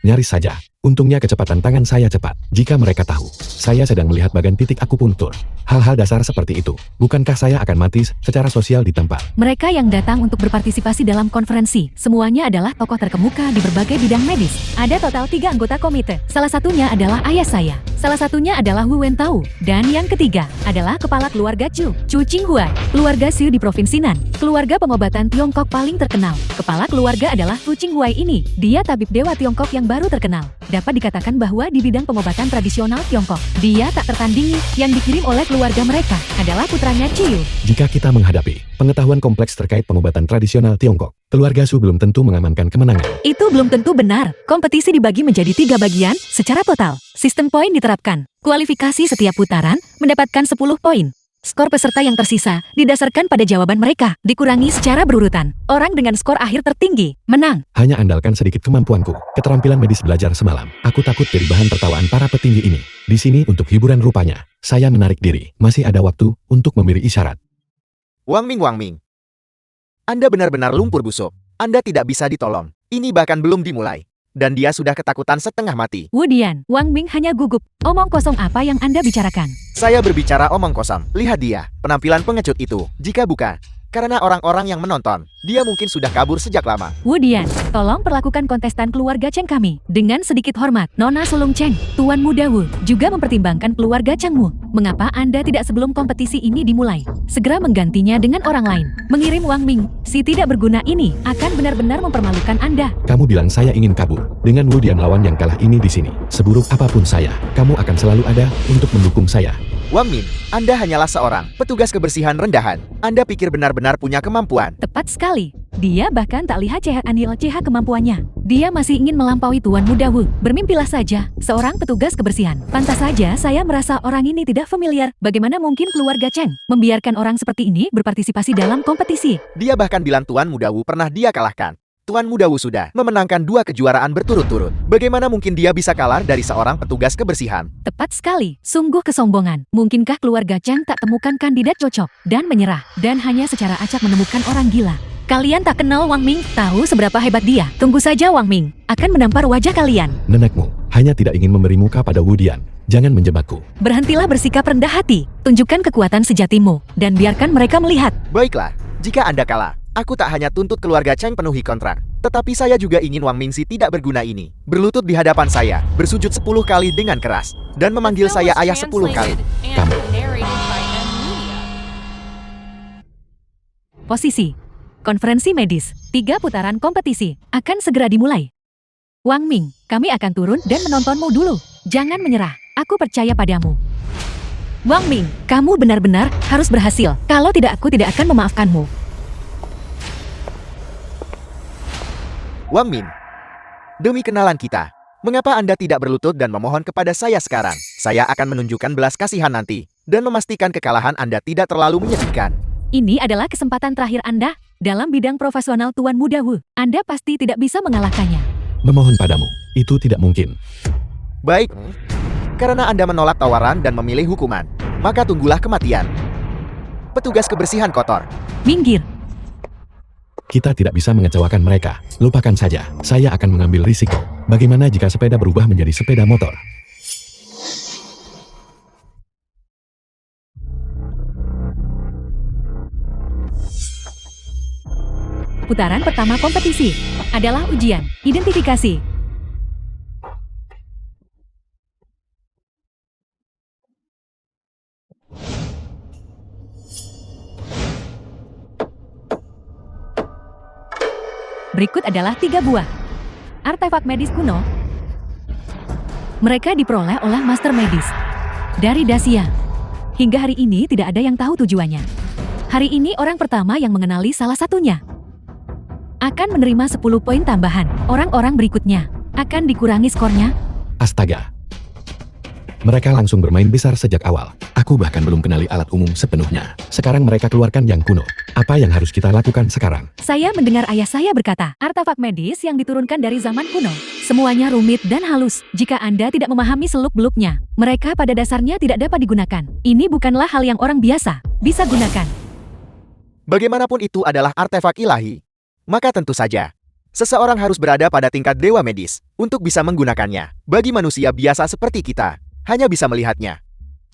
Nyaris saja. Untungnya kecepatan tangan saya cepat. Jika mereka tahu, saya sedang melihat bagan titik akupuntur. Hal-hal dasar seperti itu. Bukankah saya akan mati secara sosial di tempat? Mereka yang datang untuk berpartisipasi dalam konferensi, semuanya adalah tokoh terkemuka di berbagai bidang medis. Ada total 3 anggota komite. Salah satunya adalah ayah saya. Salah satunya adalah Wu Wentao. Dan yang ketiga adalah kepala keluarga Chu Qinghuai. Keluarga Xu di Provinsi Nan. Keluarga pengobatan Tiongkok paling terkenal. Kepala keluarga adalah Fu Qinghuai ini. Dia tabib dewa Tiongkok yang baru terkenal. Dapat dikatakan bahwa di bidang pengobatan tradisional Tiongkok, dia tak tertandingi. Yang dikirim oleh keluarga mereka adalah putranya Ciu. Jika kita menghadapi pengetahuan kompleks terkait pengobatan tradisional Tiongkok, keluarga Su belum tentu mengamankan kemenangan. Itu belum tentu benar. Kompetisi dibagi menjadi 3 bagian secara total. Sistem poin diterapkan. Kualifikasi setiap putaran mendapatkan 10 poin. Skor peserta yang tersisa didasarkan pada jawaban mereka, dikurangi secara berurutan. Orang dengan skor akhir tertinggi menang. Hanya andalkan sedikit kemampuanku, keterampilan medis belajar semalam. Aku takut jadi bahan tertawaan para petinggi ini. Di sini untuk hiburan rupanya. Saya menarik diri. Masih ada waktu untuk memberi isyarat. Wang Ming. Anda benar-benar lumpur busuk. Anda tidak bisa ditolong. Ini bahkan belum dimulai. Dan dia sudah ketakutan setengah mati. Wu Dian, Wang Ming hanya gugup. Omong kosong apa yang Anda bicarakan? Saya berbicara omong kosong. Lihat dia, penampilan pengecut itu. Jika bukan karena orang-orang yang menonton, dia mungkin sudah kabur sejak lama. Wu Dian, tolong perlakukan kontestan keluarga Cheng kami dengan sedikit hormat. Nona Sulung Cheng, Tuan Muda Wu, juga mempertimbangkan keluarga Chengmu. Mengapa Anda tidak sebelum kompetisi ini dimulai, segera menggantinya dengan orang lain? Mengirim Wang Ming, si tidak berguna ini, akan benar-benar mempermalukan Anda. Kamu bilang saya ingin kabur. Dengan Wu Dian lawan yang kalah ini di sini. Seburuk apapun saya, kamu akan selalu ada untuk mendukung saya. Wang Ming, Anda hanyalah seorang petugas kebersihan rendahan. Anda pikir benar-benar punya kemampuan. Tepat sekali. Dia bahkan tak lihat CH kemampuannya. Dia masih ingin melampaui Tuan Muda Wu. Bermimpilah saja, seorang petugas kebersihan. Pantas saja saya merasa orang ini tidak familiar. Bagaimana mungkin keluarga Cheng membiarkan orang seperti ini berpartisipasi dalam kompetisi? Dia bahkan bilang Tuan Muda Wu pernah dia kalahkan. Tuan Muda Wu sudah memenangkan 2 kejuaraan berturut-turut. Bagaimana mungkin dia bisa kalah dari seorang petugas kebersihan? Tepat sekali, sungguh kesombongan. Mungkinkah keluarga Cheng tak temukan kandidat cocok dan menyerah, dan hanya secara acak menemukan orang gila? Kalian tak kenal Wang Ming, tahu seberapa hebat dia. Tunggu saja Wang Ming akan menampar wajah kalian. Nenekmu hanya tidak ingin memberi muka pada Wu Dian. Jangan menjebakku. Berhentilah bersikap rendah hati. Tunjukkan kekuatan sejatimu, dan biarkan mereka melihat. Baiklah, jika Anda kalah, aku tak hanya tuntut keluarga Cheng penuhi kontrak. Tetapi saya juga ingin Wang Mingxi tidak berguna ini berlutut di hadapan saya, bersujud 10 kali dengan keras, dan memanggil The saya film was ayah 10 kali. translated and Kamu. narrated by M Media. Posisi. Konferensi medis. 3 putaran kompetisi akan segera dimulai. Wang Ming, kami akan turun dan menontonmu dulu. Jangan menyerah, aku percaya padamu. Wang Ming, kamu benar-benar harus berhasil. Kalau tidak, aku tidak akan memaafkanmu. Wang Min, demi kenalan kita, mengapa Anda tidak berlutut dan memohon kepada saya sekarang? Saya akan menunjukkan belas kasihan nanti, dan memastikan kekalahan Anda tidak terlalu menyedihkan. Ini adalah kesempatan terakhir Anda dalam bidang profesional Tuan Muda Wu. Anda pasti tidak bisa mengalahkannya. Memohon padamu, itu tidak mungkin. Baik, karena Anda menolak tawaran dan memilih hukuman, maka tunggulah kematian. Petugas kebersihan kotor. Minggir. Kita tidak bisa mengecewakan mereka. Lupakan saja, saya akan mengambil risiko. Bagaimana jika sepeda berubah menjadi sepeda motor? Putaran pertama kompetisi adalah ujian identifikasi. Berikut adalah 3 buah artefak medis kuno. Mereka diperoleh oleh master medis dari Dacia. Hingga hari ini tidak ada yang tahu tujuannya. Hari ini orang pertama yang mengenali salah satunya akan menerima 10 poin tambahan. Orang-orang berikutnya akan dikurangi skornya. Astaga. Mereka langsung bermain besar sejak awal. Aku bahkan belum kenali alat umum sepenuhnya. Sekarang mereka keluarkan yang kuno. Apa yang harus kita lakukan sekarang? Saya mendengar ayah saya berkata, artefak medis yang diturunkan dari zaman kuno. Semuanya rumit dan halus. Jika Anda tidak memahami seluk-beluknya, mereka pada dasarnya tidak dapat digunakan. Ini bukanlah hal yang orang biasa bisa gunakan. Bagaimanapun itu adalah artefak ilahi, maka tentu saja seseorang harus berada pada tingkat dewa medis untuk bisa menggunakannya. Bagi manusia biasa seperti kita, hanya bisa melihatnya.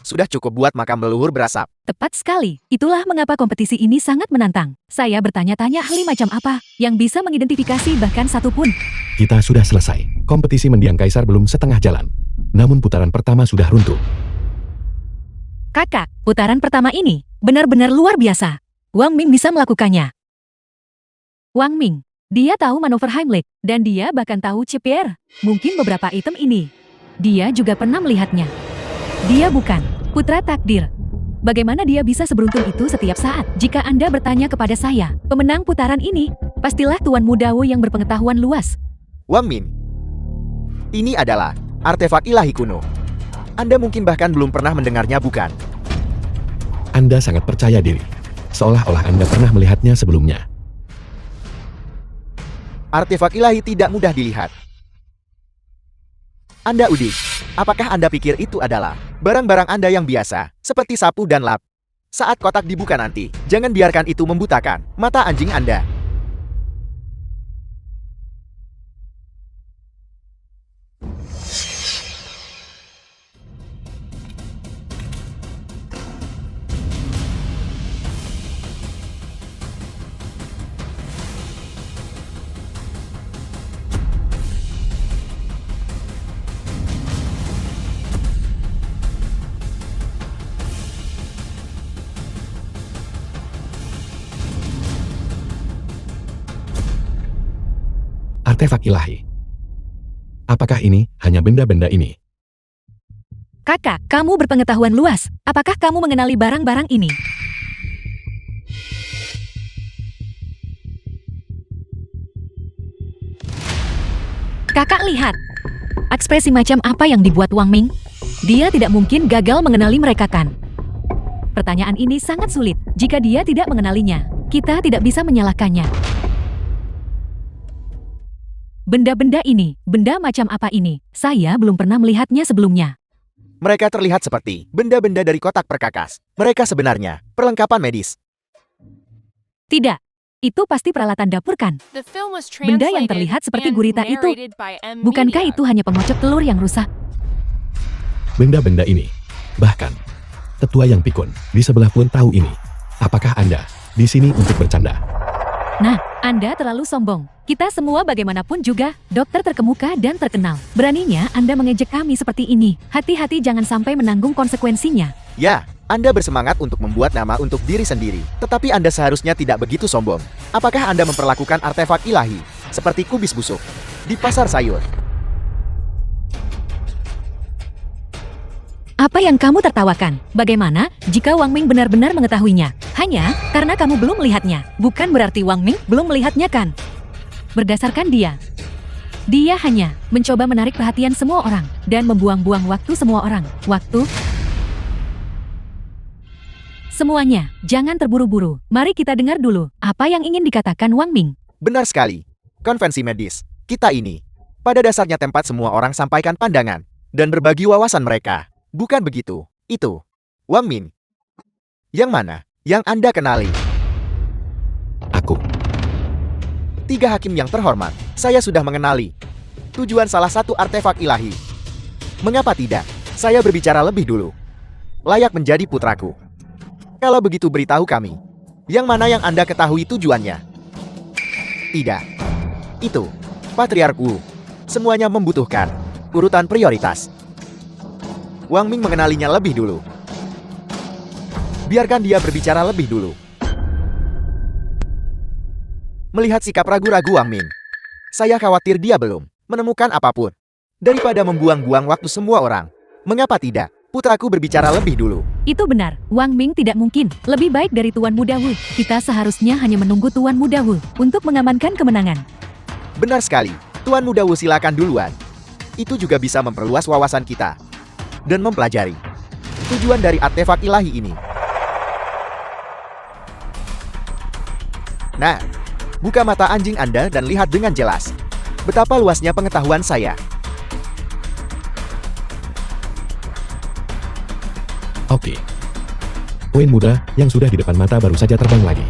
Sudah cukup buat makam leluhur berasap. Tepat sekali. Itulah mengapa kompetisi ini sangat menantang. Saya bertanya-tanya ahli macam apa yang bisa mengidentifikasi bahkan satu pun. Kita sudah selesai. Kompetisi mendiang kaisar belum setengah jalan. Namun putaran pertama sudah runtuh. Kakak, putaran pertama ini benar-benar luar biasa. Wang Ming bisa melakukannya. Wang Ming, dia tahu manuver Heimlich, dan dia bahkan tahu CPR. Mungkin beberapa item ini. Dia juga pernah melihatnya. Dia bukan putra takdir. Bagaimana dia bisa seberuntung itu setiap saat? Jika Anda bertanya kepada saya, pemenang putaran ini, pastilah Tuan Muda Wu yang berpengetahuan luas. Wang Min, ini adalah artefak ilahi kuno. Anda mungkin bahkan belum pernah mendengarnya, bukan? Anda sangat percaya diri. Seolah-olah Anda pernah melihatnya sebelumnya. Artefak ilahi tidak mudah dilihat. Anda udik, apakah Anda pikir itu adalah barang-barang Anda yang biasa, seperti sapu dan lap? Saat kotak dibuka nanti, jangan biarkan itu membutakan mata anjing Anda. Artefak ilahi. Apakah ini hanya benda-benda ini? Kakak, kamu berpengetahuan luas. Apakah kamu mengenali barang-barang ini? Kakak lihat. Ekspresi macam apa yang dibuat Wang Ming? Dia tidak mungkin gagal mengenali mereka kan? Pertanyaan ini sangat sulit. Jika dia tidak mengenalinya, kita tidak bisa menyalahkannya. Benda-benda ini, benda macam apa ini? Saya belum pernah melihatnya sebelumnya. Mereka terlihat seperti benda-benda dari kotak perkakas. Mereka sebenarnya perlengkapan medis. Tidak, itu pasti peralatan dapur kan? The film was Benda yang translated terlihat seperti and gurita itu. narrated by M. Bukankah Media. itu hanya pengocok telur yang rusak? Benda-benda ini, bahkan tetua yang pikun di sebelah pun tahu ini. Apakah Anda di sini untuk bercanda? Nah, Anda terlalu sombong. Kita semua bagaimanapun juga dokter terkemuka dan terkenal. Beraninya Anda mengejek kami seperti ini. Hati-hati jangan sampai menanggung konsekuensinya. Ya, Anda bersemangat untuk membuat nama untuk diri sendiri. Tetapi Anda seharusnya tidak begitu sombong. Apakah Anda memperlakukan artefak ilahi seperti kubis busuk di pasar sayur? Apa yang kamu tertawakan? Bagaimana jika Wang Ming benar-benar mengetahuinya? Hanya karena kamu belum melihatnya. Bukan berarti Wang Ming belum melihatnya kan? Berdasarkan dia hanya mencoba menarik perhatian semua orang dan membuang-buang waktu semua orang. Waktu semuanya, jangan terburu-buru. Mari kita dengar dulu apa yang ingin dikatakan Wang Ming. Benar sekali. Konvensi medis kita ini pada dasarnya tempat semua orang sampaikan pandangan dan berbagi wawasan mereka. Bukan begitu? Itu Wang Ming. Yang mana? Yang Anda kenali? Aku. 3 hakim yang terhormat, saya sudah mengenali tujuan salah satu artefak ilahi. Mengapa tidak? Saya berbicara lebih dulu. Layak menjadi putraku. Kalau begitu beritahu kami. Yang mana yang Anda ketahui tujuannya? Tidak. Itu Patriark Wu. Semuanya membutuhkan urutan prioritas. Wang Ming mengenalinya lebih dulu. Biarkan dia berbicara lebih dulu. Melihat sikap ragu-ragu Wang Ming, saya khawatir dia belum menemukan apapun. Daripada membuang-buang waktu semua orang, mengapa tidak putraku berbicara lebih dulu? Itu benar, Wang Ming tidak mungkin lebih baik dari Tuan Muda Wu. Kita seharusnya hanya menunggu Tuan Muda Wu untuk mengamankan kemenangan. Benar sekali, Tuan Muda Wu silakan duluan. Itu juga bisa memperluas wawasan kita dan mempelajari tujuan dari artefak ilahi ini. Nah, buka mata anjing Anda dan lihat dengan jelas betapa luasnya pengetahuan saya. Oke. Poin muda yang sudah di depan mata baru saja terbang lagi.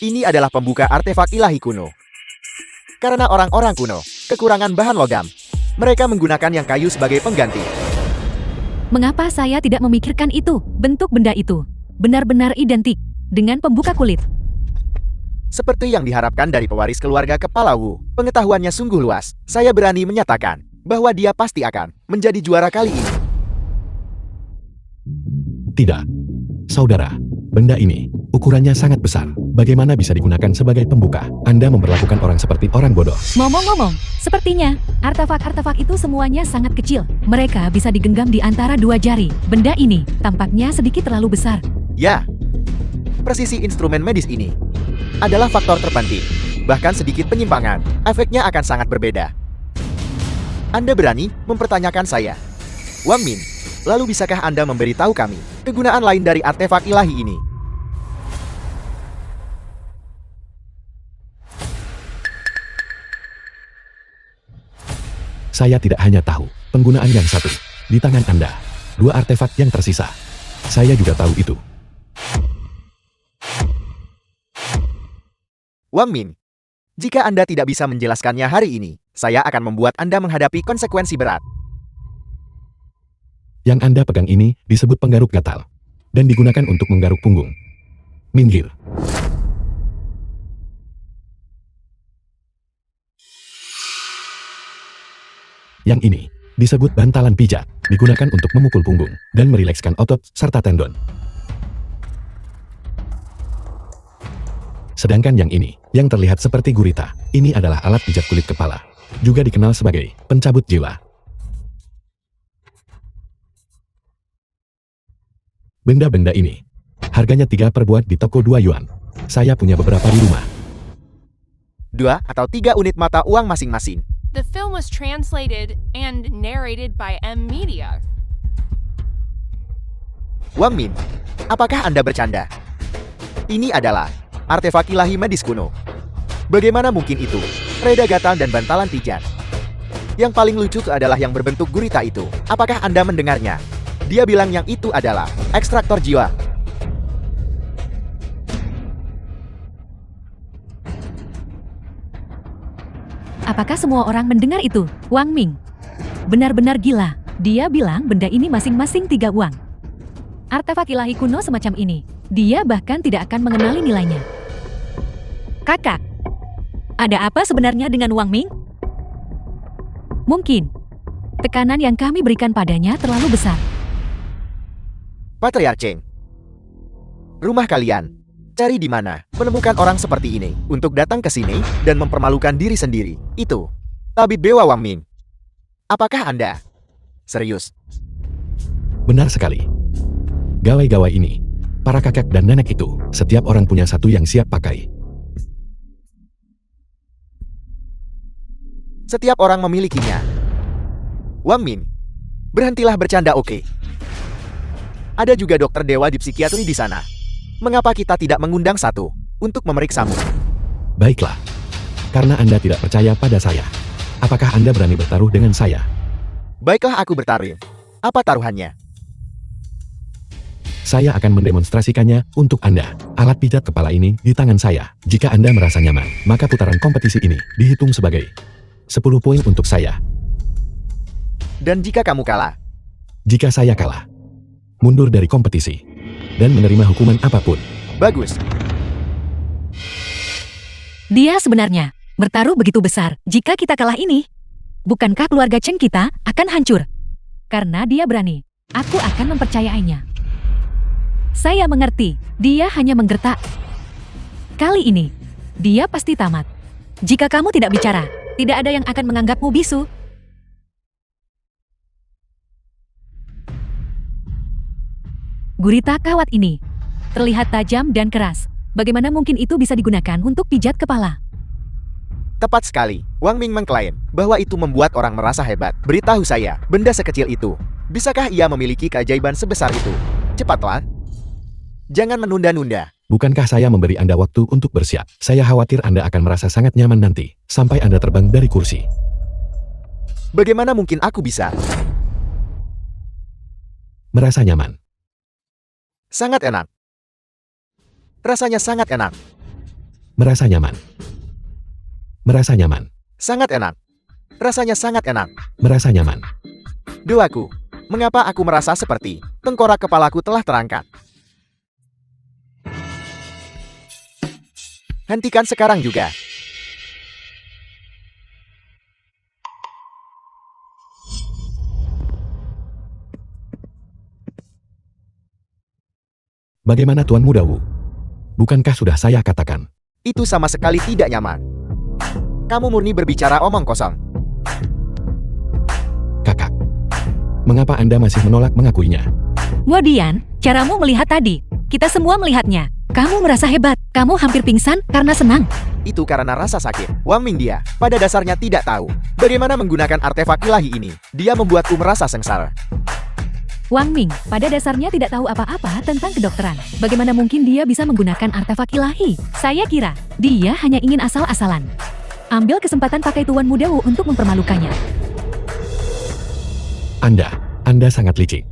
Ini adalah pembuka artefak ilahi kuno. Karena orang-orang kuno kekurangan bahan logam, mereka menggunakan yang kayu sebagai pengganti. Mengapa saya tidak memikirkan itu? Bentuk benda itu benar-benar identik dengan pembuka kulit. Seperti yang diharapkan dari pewaris keluarga kepala Wu, pengetahuannya sungguh luas. Saya berani menyatakan bahwa dia pasti akan menjadi juara kali ini. Tidak. Saudara, benda ini ukurannya sangat besar. Bagaimana bisa digunakan sebagai pembuka? Anda memperlakukan orang seperti orang bodoh. Ngomong-ngomong, sepertinya artefak-artefak itu semuanya sangat kecil. Mereka bisa digenggam di antara 2 jari. Benda ini tampaknya sedikit terlalu besar. Ya, presisi instrumen medis ini adalah faktor terpenting. Bahkan sedikit penyimpangan, efeknya akan sangat berbeda. Anda berani mempertanyakan saya? Wang Ming, lalu bisakah Anda memberitahu kami kegunaan lain dari artefak ilahi ini? Saya tidak hanya tahu penggunaan yang satu di tangan Anda, 2 artefak yang tersisa. Saya juga tahu itu. Wang Ming, jika Anda tidak bisa menjelaskannya hari ini, saya akan membuat Anda menghadapi konsekuensi berat. Yang Anda pegang ini disebut penggaruk gatal dan digunakan untuk menggaruk punggung. Minggir. Yang ini disebut bantalan pijat, digunakan untuk memukul punggung dan merilekskan otot serta tendon. Sedangkan yang ini, yang terlihat seperti gurita, ini adalah alat pijat kulit kepala, juga dikenal sebagai pencabut jiwa. Benda-benda ini harganya 3 per buat di toko 2 yuan. Saya punya beberapa di rumah. 2 atau 3 unit mata uang masing-masing. The film was translated and narrated by M Media. Wang Min, apakah Anda bercanda? Ini adalah artefak ilahi medis kuno. Bagaimana mungkin itu? Reda gatal dan bantalan pijat. Yang paling lucu adalah yang berbentuk gurita itu. Apakah Anda mendengarnya? Dia bilang yang itu adalah ekstraktor jiwa. Apakah semua orang mendengar itu? Wang Ming benar-benar gila. Dia bilang benda ini masing-masing 3 uang. Artefak ilahi kuno semacam ini, dia bahkan tidak akan mengenali nilainya. Kakak, ada apa sebenarnya dengan Wang Ming? Mungkin tekanan yang kami berikan padanya terlalu besar. Patriark Cheng, rumah kalian. Cari di mana menemukan orang seperti ini untuk datang ke sini dan mempermalukan diri sendiri. Itu tabib dewa Wang Ming. Apakah Anda serius? Benar sekali. Gawai-gawai ini, para kakek dan nenek itu, setiap orang punya satu yang siap pakai. Setiap orang memilikinya. Wang Min, berhentilah bercanda, oke? Ada juga dokter dewa di psikiatri di sana. Mengapa kita tidak mengundang satu untuk memeriksamu? Baiklah. Karena Anda tidak percaya pada saya. Apakah Anda berani bertaruh dengan saya? Baiklah, aku bertaruh. Apa taruhannya? Saya akan mendemonstrasikannya untuk Anda. Alat pijat kepala ini di tangan saya. Jika Anda merasa nyaman, maka putaran kompetisi ini dihitung sebagai 10 poin untuk saya. Dan jika kamu kalah? Jika saya kalah, mundur dari kompetisi dan menerima hukuman apapun. Bagus. Dia sebenarnya bertaruh begitu besar. Jika kita kalah ini, bukankah keluarga Cheng kita akan hancur? Karena dia berani, aku akan mempercayainya. Saya mengerti, dia hanya menggertak. Kali ini, dia pasti tamat. Jika kamu tidak bicara, tidak ada yang akan menganggapmu bisu. Gurita kawat ini terlihat tajam dan keras. Bagaimana mungkin itu bisa digunakan untuk pijat kepala? Tepat sekali. Wang Ming mengklaim bahwa itu membuat orang merasa hebat. Beritahu saya, benda sekecil itu, bisakah ia memiliki keajaiban sebesar itu? Cepatlah. Jangan menunda-nunda. Bukankah saya memberi Anda waktu untuk bersiap? Saya khawatir Anda akan merasa sangat nyaman nanti, sampai Anda terbang dari kursi. Bagaimana mungkin aku bisa? Merasa nyaman. Sangat enak. Rasanya sangat enak. Merasa nyaman. Merasa nyaman. Sangat enak. Rasanya sangat enak. Merasa nyaman. Doaku, mengapa aku merasa seperti tengkorak kepalaku telah terangkat? Hentikan sekarang juga. Bagaimana Tuan Muda Wu? Bukankah sudah saya katakan? Itu sama sekali tidak nyaman. Kamu murni berbicara omong kosong. Kakak. Mengapa Anda masih menolak mengakuinya? Wadian, caramu melihat tadi. Kita semua melihatnya. Kamu merasa hebat. Kamu hampir pingsan karena senang. Itu karena rasa sakit. Wang Ming dia, pada dasarnya tidak tahu bagaimana menggunakan artefak ilahi ini. Dia membuatku merasa sengsara. Wang Ming pada dasarnya tidak tahu apa-apa tentang kedokteran. Bagaimana mungkin dia bisa menggunakan artefak ilahi? Saya kira dia hanya ingin asal-asalan. Ambil kesempatan pakai Tuan Muda Wu untuk mempermalukannya. Anda sangat licik.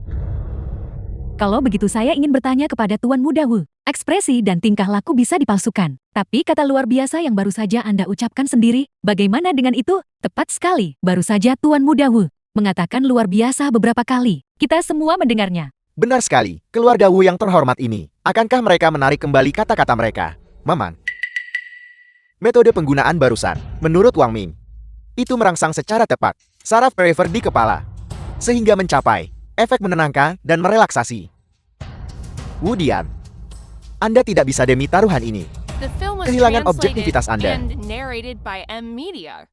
Kalau begitu saya ingin bertanya kepada Tuan Muda Wu. Ekspresi dan tingkah laku bisa dipalsukan. Tapi kata luar biasa yang baru saja Anda ucapkan sendiri, bagaimana dengan itu? Tepat sekali, baru saja Tuan Muda Wu mengatakan luar biasa beberapa kali. Kita semua mendengarnya. Benar sekali, keluarga Wu yang terhormat ini. Akankah mereka menarik kembali kata-kata mereka? Maman. Metode penggunaan barusan, menurut Wang Ming, itu merangsang secara tepat saraf peripher di kepala, sehingga mencapai efek menenangkan dan merelaksasi. Wu Dian, Anda tidak bisa demi taruhan ini. The film was Kehilangan translated objektivitas Anda. and narrated by M Media.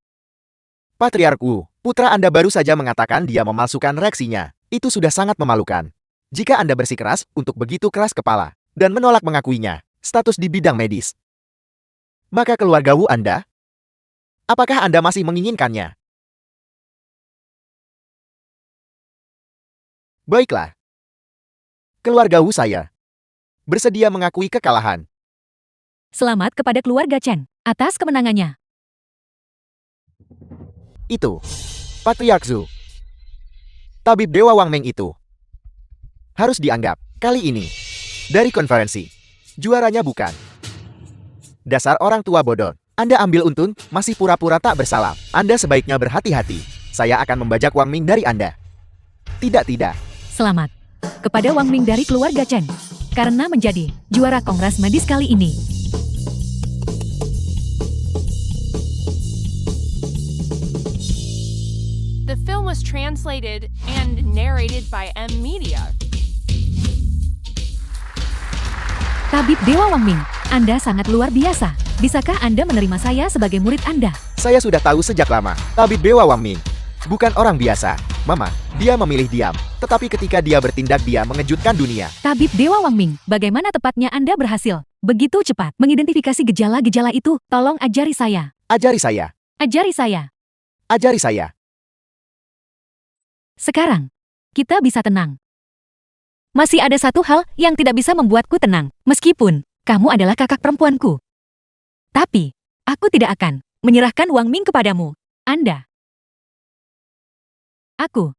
Patriark Wu, putra Anda baru saja mengatakan dia memalsukan reaksinya. Itu sudah sangat memalukan. Jika Anda bersikeras untuk begitu keras kepala dan menolak mengakuinya, status di bidang medis. Maka keluarga Wu Anda? Apakah Anda masih menginginkannya? Baiklah. Keluarga Wu saya bersedia mengakui kekalahan. Selamat kepada keluarga Chen atas kemenangannya. Itu Patriark Zhu. Tabib Dewa Wang Meng itu harus dianggap kali ini dari konferensi juaranya bukan. Dasar orang tua bodoh. Anda ambil untung, masih pura-pura tak bersalah. Anda sebaiknya berhati-hati. Saya akan membajak Wang Ming dari Anda. Tidak. Selamat kepada Wang Ming dari keluarga Chen karena menjadi juara Kongres Medis kali ini. The film was translated and narrated by M Media. Tabib Dewa Wang Ming, Anda sangat luar biasa. Bisakah Anda menerima saya sebagai murid Anda? Saya sudah tahu sejak lama. Tabib Dewa Wang Ming bukan orang biasa. Mama, dia memilih diam. Tetapi ketika dia bertindak, dia mengejutkan dunia. Tabib Dewa Wang Ming, bagaimana tepatnya Anda berhasil begitu cepat mengidentifikasi gejala-gejala itu? Tolong ajari saya. Ajari saya. Ajari saya. Ajari saya. Sekarang, kita bisa tenang. Masih ada satu hal yang tidak bisa membuatku tenang, meskipun kamu adalah kakak perempuanku. Tapi, aku tidak akan menyerahkan Wang Ming kepadamu. Anda. Aku.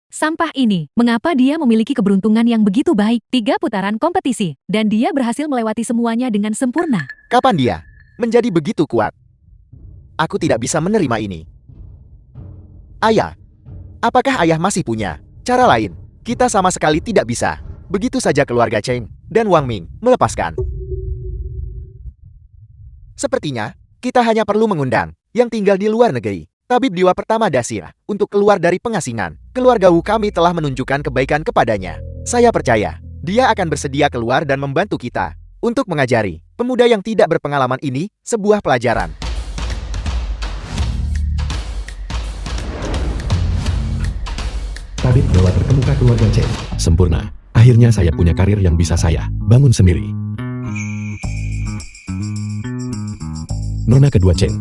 Sampah ini, mengapa dia memiliki keberuntungan yang begitu baik? 3 putaran kompetisi, dan dia berhasil melewati semuanya dengan sempurna. Kapan dia menjadi begitu kuat? Aku tidak bisa menerima ini. Ayah, apakah ayah masih punya cara lain? Kita sama sekali tidak bisa. Begitu saja keluarga Cheng dan Wang Ming melepaskan. Sepertinya, kita hanya perlu mengundang yang tinggal di luar negeri. Tabib Dewa pertama Dasir untuk keluar dari pengasingan. Keluarga Wu kami telah menunjukkan kebaikan kepadanya. Saya percaya, dia akan bersedia keluar dan membantu kita untuk mengajari pemuda yang tidak berpengalaman ini sebuah pelajaran. Tabib Dewa terkemuka keluarga Chen. Sempurna. Akhirnya saya punya karir yang bisa saya bangun sendiri. Nona kedua Chen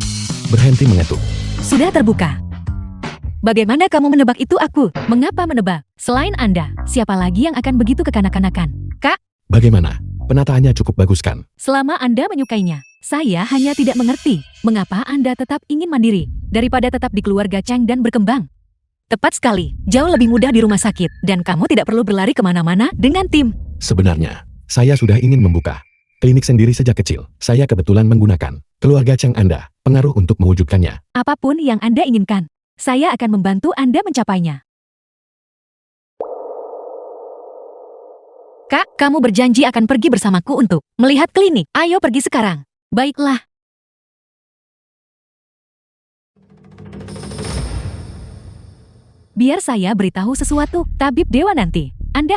berhenti mengetuk. Sudah terbuka. Bagaimana kamu menebak itu aku? Mengapa menebak? Selain Anda, siapa lagi yang akan begitu kekanak-kanakan? Kak, Bagaimana? Penataannya cukup bagus kan? selama Anda menyukainya, saya hanya tidak mengerti mengapa Anda tetap ingin mandiri daripada tetap di keluarga Cheng dan berkembang. Tepat sekali, jauh lebih mudah di rumah sakit, dan kamu tidak perlu berlari kemana-mana dengan tim. Sebenarnya, saya sudah ingin membuka klinik sendiri sejak kecil. Saya kebetulan menggunakan keluarga Cheng Anda, pengaruh untuk mewujudkannya. Apapun yang Anda inginkan, saya akan membantu Anda mencapainya. Kak, kamu berjanji akan pergi bersamaku untuk melihat klinik. Ayo pergi sekarang. Baiklah. Biar saya beritahu sesuatu, Tabib Dewa nanti. Anda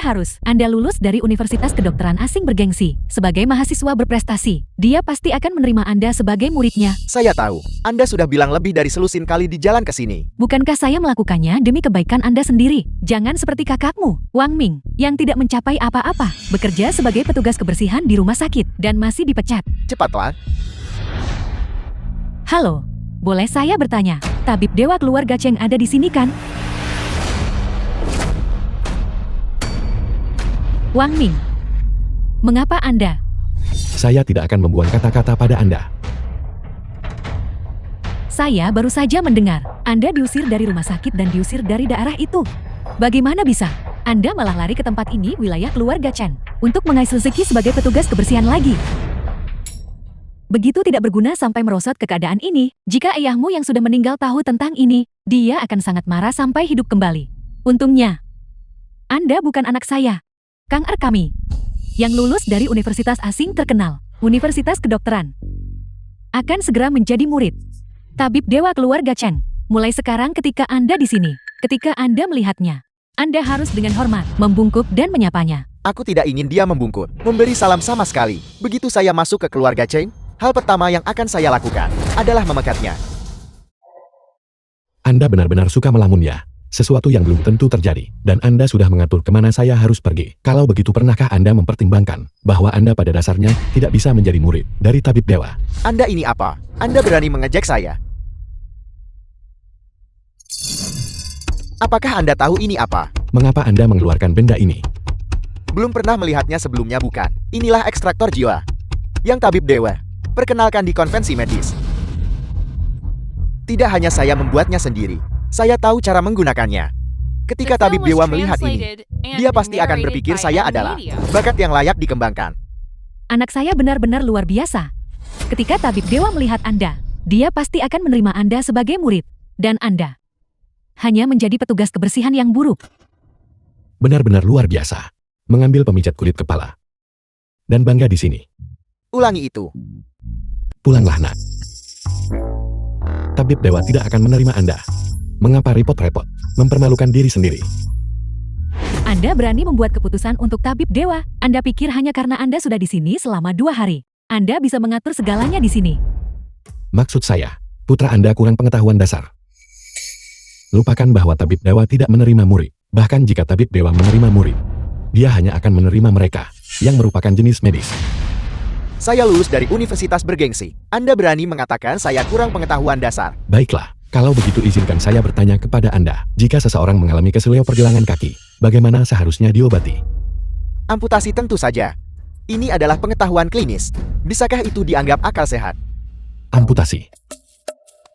lulus dari Universitas Kedokteran Asing bergengsi. Sebagai mahasiswa berprestasi, dia pasti akan menerima Anda sebagai muridnya. Saya tahu, Anda sudah bilang lebih dari selusin kali di jalan ke sini. Bukankah saya melakukannya demi kebaikan Anda sendiri? Jangan seperti kakakmu, Wang Ming, yang tidak mencapai apa-apa, bekerja sebagai petugas kebersihan di rumah sakit, dan masih dipecat. Cepatlah. Halo, boleh saya bertanya, Tabib Dewa keluarga Cheng ada di sini kan? Wang Ming, mengapa Anda? Saya tidak akan membuang kata-kata pada Anda. Saya baru saja mendengar Anda diusir dari rumah sakit dan diusir dari daerah itu. Bagaimana bisa Anda malah lari ke tempat ini wilayah keluarga Chen untuk mengais rezeki sebagai petugas kebersihan lagi? Begitu tidak berguna sampai merosot ke keadaan ini. Jika ayahmu yang sudah meninggal tahu tentang ini, dia akan sangat marah sampai hidup kembali. Untungnya, Anda bukan anak saya, Kang Er kami, yang lulus dari universitas asing terkenal, Universitas Kedokteran, akan segera menjadi murid Tabib Dewa keluarga Chen. Mulai sekarang ketika Anda di sini, ketika Anda melihatnya, Anda harus dengan hormat membungkuk dan menyapanya. Aku tidak ingin dia membungkuk, memberi salam sama sekali. Begitu saya masuk ke keluarga Cheng, hal pertama yang akan saya lakukan adalah memekatnya. Anda benar-benar suka melamun ya? sesuatu yang belum tentu terjadi, dan Anda sudah mengatur kemana saya harus pergi. Kalau begitu, pernahkah Anda mempertimbangkan bahwa Anda pada dasarnya tidak bisa menjadi murid dari tabib dewa? Anda ini apa? Anda berani mengejek saya? Apakah Anda tahu ini apa? Mengapa Anda mengeluarkan benda ini? Belum pernah melihatnya sebelumnya bukan? Inilah ekstraktor jiwa yang tabib dewa perkenalkan di konvensi medis. Tidak hanya saya membuatnya sendiri, saya tahu cara menggunakannya. Ketika The tabib film was dewa melihat ini, translated and dia pasti akan narrated berpikir by saya M adalah Media. bakat yang layak dikembangkan. Anak saya benar-benar luar biasa. Ketika tabib dewa melihat Anda, dia pasti akan menerima Anda sebagai murid. Dan Anda hanya menjadi petugas kebersihan yang buruk. Benar-benar luar biasa. Mengambil pemijat kulit kepala. Dan bangga di sini. Ulangi itu. Pulanglah, nak. Tabib dewa tidak akan menerima Anda. Mengapa repot-repot, mempermalukan diri sendiri? Anda berani membuat keputusan untuk tabib dewa. Anda pikir hanya karena Anda sudah di sini selama 2 hari, Anda bisa mengatur segalanya di sini. Maksud saya, putra Anda kurang pengetahuan dasar. Lupakan bahwa tabib dewa tidak menerima murid. Bahkan jika tabib dewa menerima murid, dia hanya akan menerima mereka yang merupakan jenis medis. Saya lulus dari universitas bergengsi. Anda berani mengatakan saya kurang pengetahuan dasar. Baiklah, kalau begitu izinkan saya bertanya kepada Anda. Jika seseorang mengalami keseleo pergelangan kaki, bagaimana seharusnya diobati? Amputasi tentu saja. Ini adalah pengetahuan klinis. Bisakah itu dianggap akal sehat? Amputasi.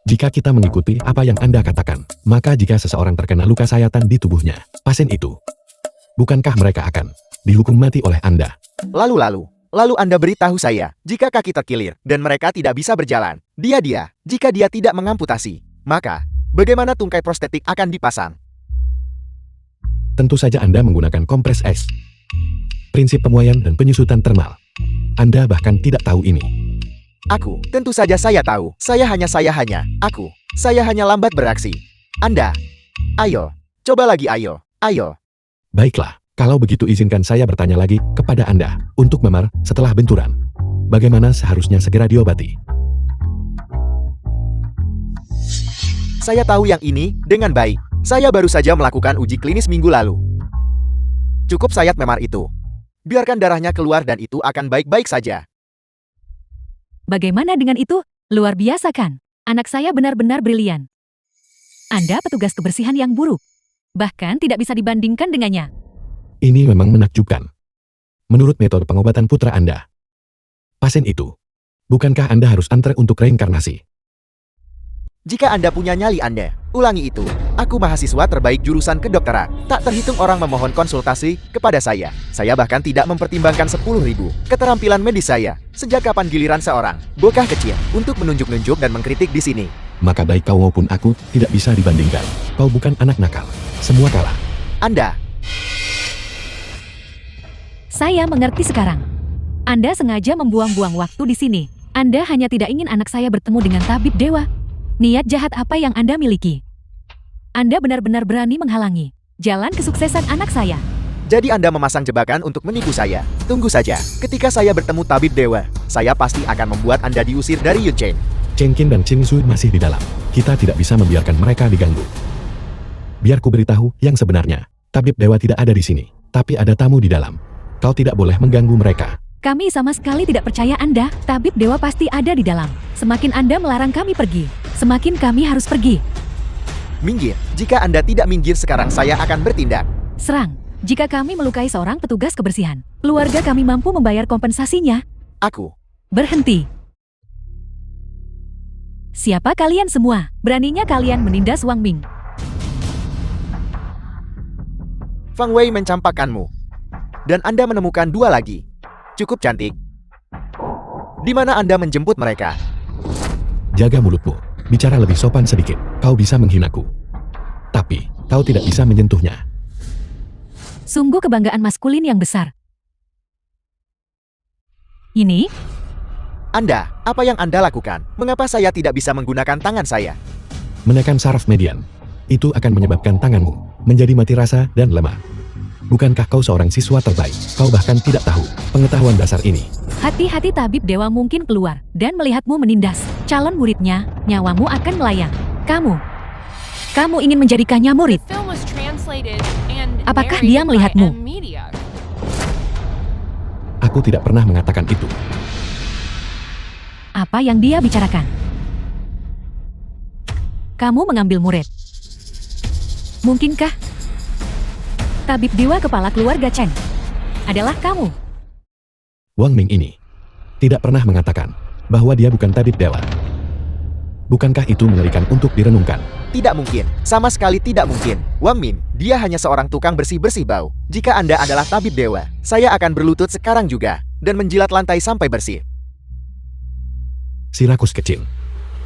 Jika kita mengikuti apa yang Anda katakan, maka jika seseorang terkena luka sayatan di tubuhnya, pasien itu, bukankah mereka akan dihukum mati oleh Anda? Lalu Anda beritahu saya, jika kaki terkilir dan mereka tidak bisa berjalan, jika dia tidak mengamputasi, maka bagaimana tungkai prostetik akan dipasang? Tentu saja Anda menggunakan kompres es. Prinsip pemuaian dan penyusutan termal. Anda bahkan tidak tahu ini. Tentu saja saya tahu. Saya hanya lambat beraksi. Anda, ayo, coba lagi ayo. Baiklah, kalau begitu izinkan saya bertanya lagi kepada Anda untuk memar setelah benturan. Bagaimana seharusnya segera diobati? Saya tahu yang ini dengan baik. Saya baru saja melakukan uji klinis minggu lalu. Cukup sayat memar itu. Biarkan darahnya keluar dan itu akan baik-baik saja. Bagaimana dengan itu? Luar biasa kan? Anak saya benar-benar brilian. Anda petugas kebersihan yang buruk. Bahkan tidak bisa dibandingkan dengannya. Ini memang menakjubkan. Menurut metode pengobatan putra Anda, pasien itu, bukankah Anda harus antre untuk reinkarnasi? Jika Anda punya nyali Anda, ulangi itu. Aku mahasiswa terbaik jurusan kedokteran. Tak terhitung orang memohon konsultasi kepada saya. Saya bahkan tidak mempertimbangkan 10.000 keterampilan medis saya. Sejak kapan giliran seorang bocah kecil untuk menunjuk-nunjuk dan mengkritik di sini? Maka baik kau maupun aku tidak bisa dibandingkan. Kau bukan anak nakal. Semua kalah. Anda, Saya mengerti sekarang. Anda sengaja membuang-buang waktu di sini. Anda hanya tidak ingin anak saya bertemu dengan tabib dewa. Niat jahat apa yang Anda miliki? Anda benar-benar berani menghalangi jalan kesuksesan anak saya. jadi Anda memasang jebakan untuk menipu saya. Tunggu saja. Ketika saya bertemu tabib dewa, saya pasti akan membuat Anda diusir dari Yunchen. Cheng Qin dan Ching Sui masih di dalam. Kita tidak bisa membiarkan mereka diganggu. Biar ku beritahu yang sebenarnya. Tabib dewa tidak ada di sini, tapi ada tamu di dalam. Kau tidak boleh mengganggu mereka. Kami sama sekali tidak percaya Anda. Tabib dewa pasti ada di dalam. Semakin Anda melarang kami pergi, semakin kami harus pergi. Minggir. Jika Anda tidak minggir sekarang, saya akan bertindak. Serang. Jika kami melukai seorang petugas kebersihan, keluarga kami mampu membayar kompensasinya. Aku. Berhenti. Siapa kalian semua? Beraninya kalian menindas Wang Ming. Fang Wei mencampakkanmu. Dan Anda menemukan 2 lagi. Cukup cantik. Di mana Anda menjemput mereka? Jaga mulutmu. Bicara lebih sopan sedikit. Kau bisa menghinaku. Tapi, kau tidak bisa menyentuhnya. Sungguh kebanggaan maskulin yang besar. Ini? Anda, apa yang Anda lakukan? Mengapa saya tidak bisa menggunakan tangan saya? Menekan saraf median. Itu akan menyebabkan tanganmu menjadi mati rasa dan lemah. Bukankah kau seorang siswa terbaik? Kau bahkan tidak tahu pengetahuan dasar ini. Hati-hati tabib dewa mungkin keluar dan melihatmu menindas calon muridnya, nyawamu akan melayang. Kamu. Kamu ingin menjadikannya murid. The film was translated and Apakah narrated dia melihatmu? by M Media. Aku tidak pernah mengatakan itu. Apa yang dia bicarakan? Kamu mengambil murid. Mungkinkah tabib dewa kepala keluarga Chen adalah kamu? Wang Ming ini tidak pernah mengatakan bahwa dia bukan tabib dewa. Bukankah itu mengerikan untuk direnungkan? Tidak mungkin, sama sekali tidak mungkin. Wang Min, dia hanya seorang tukang bersih-bersih bau. Jika Anda adalah tabib dewa, saya akan berlutut sekarang juga dan menjilat lantai sampai bersih. Si rakus kecil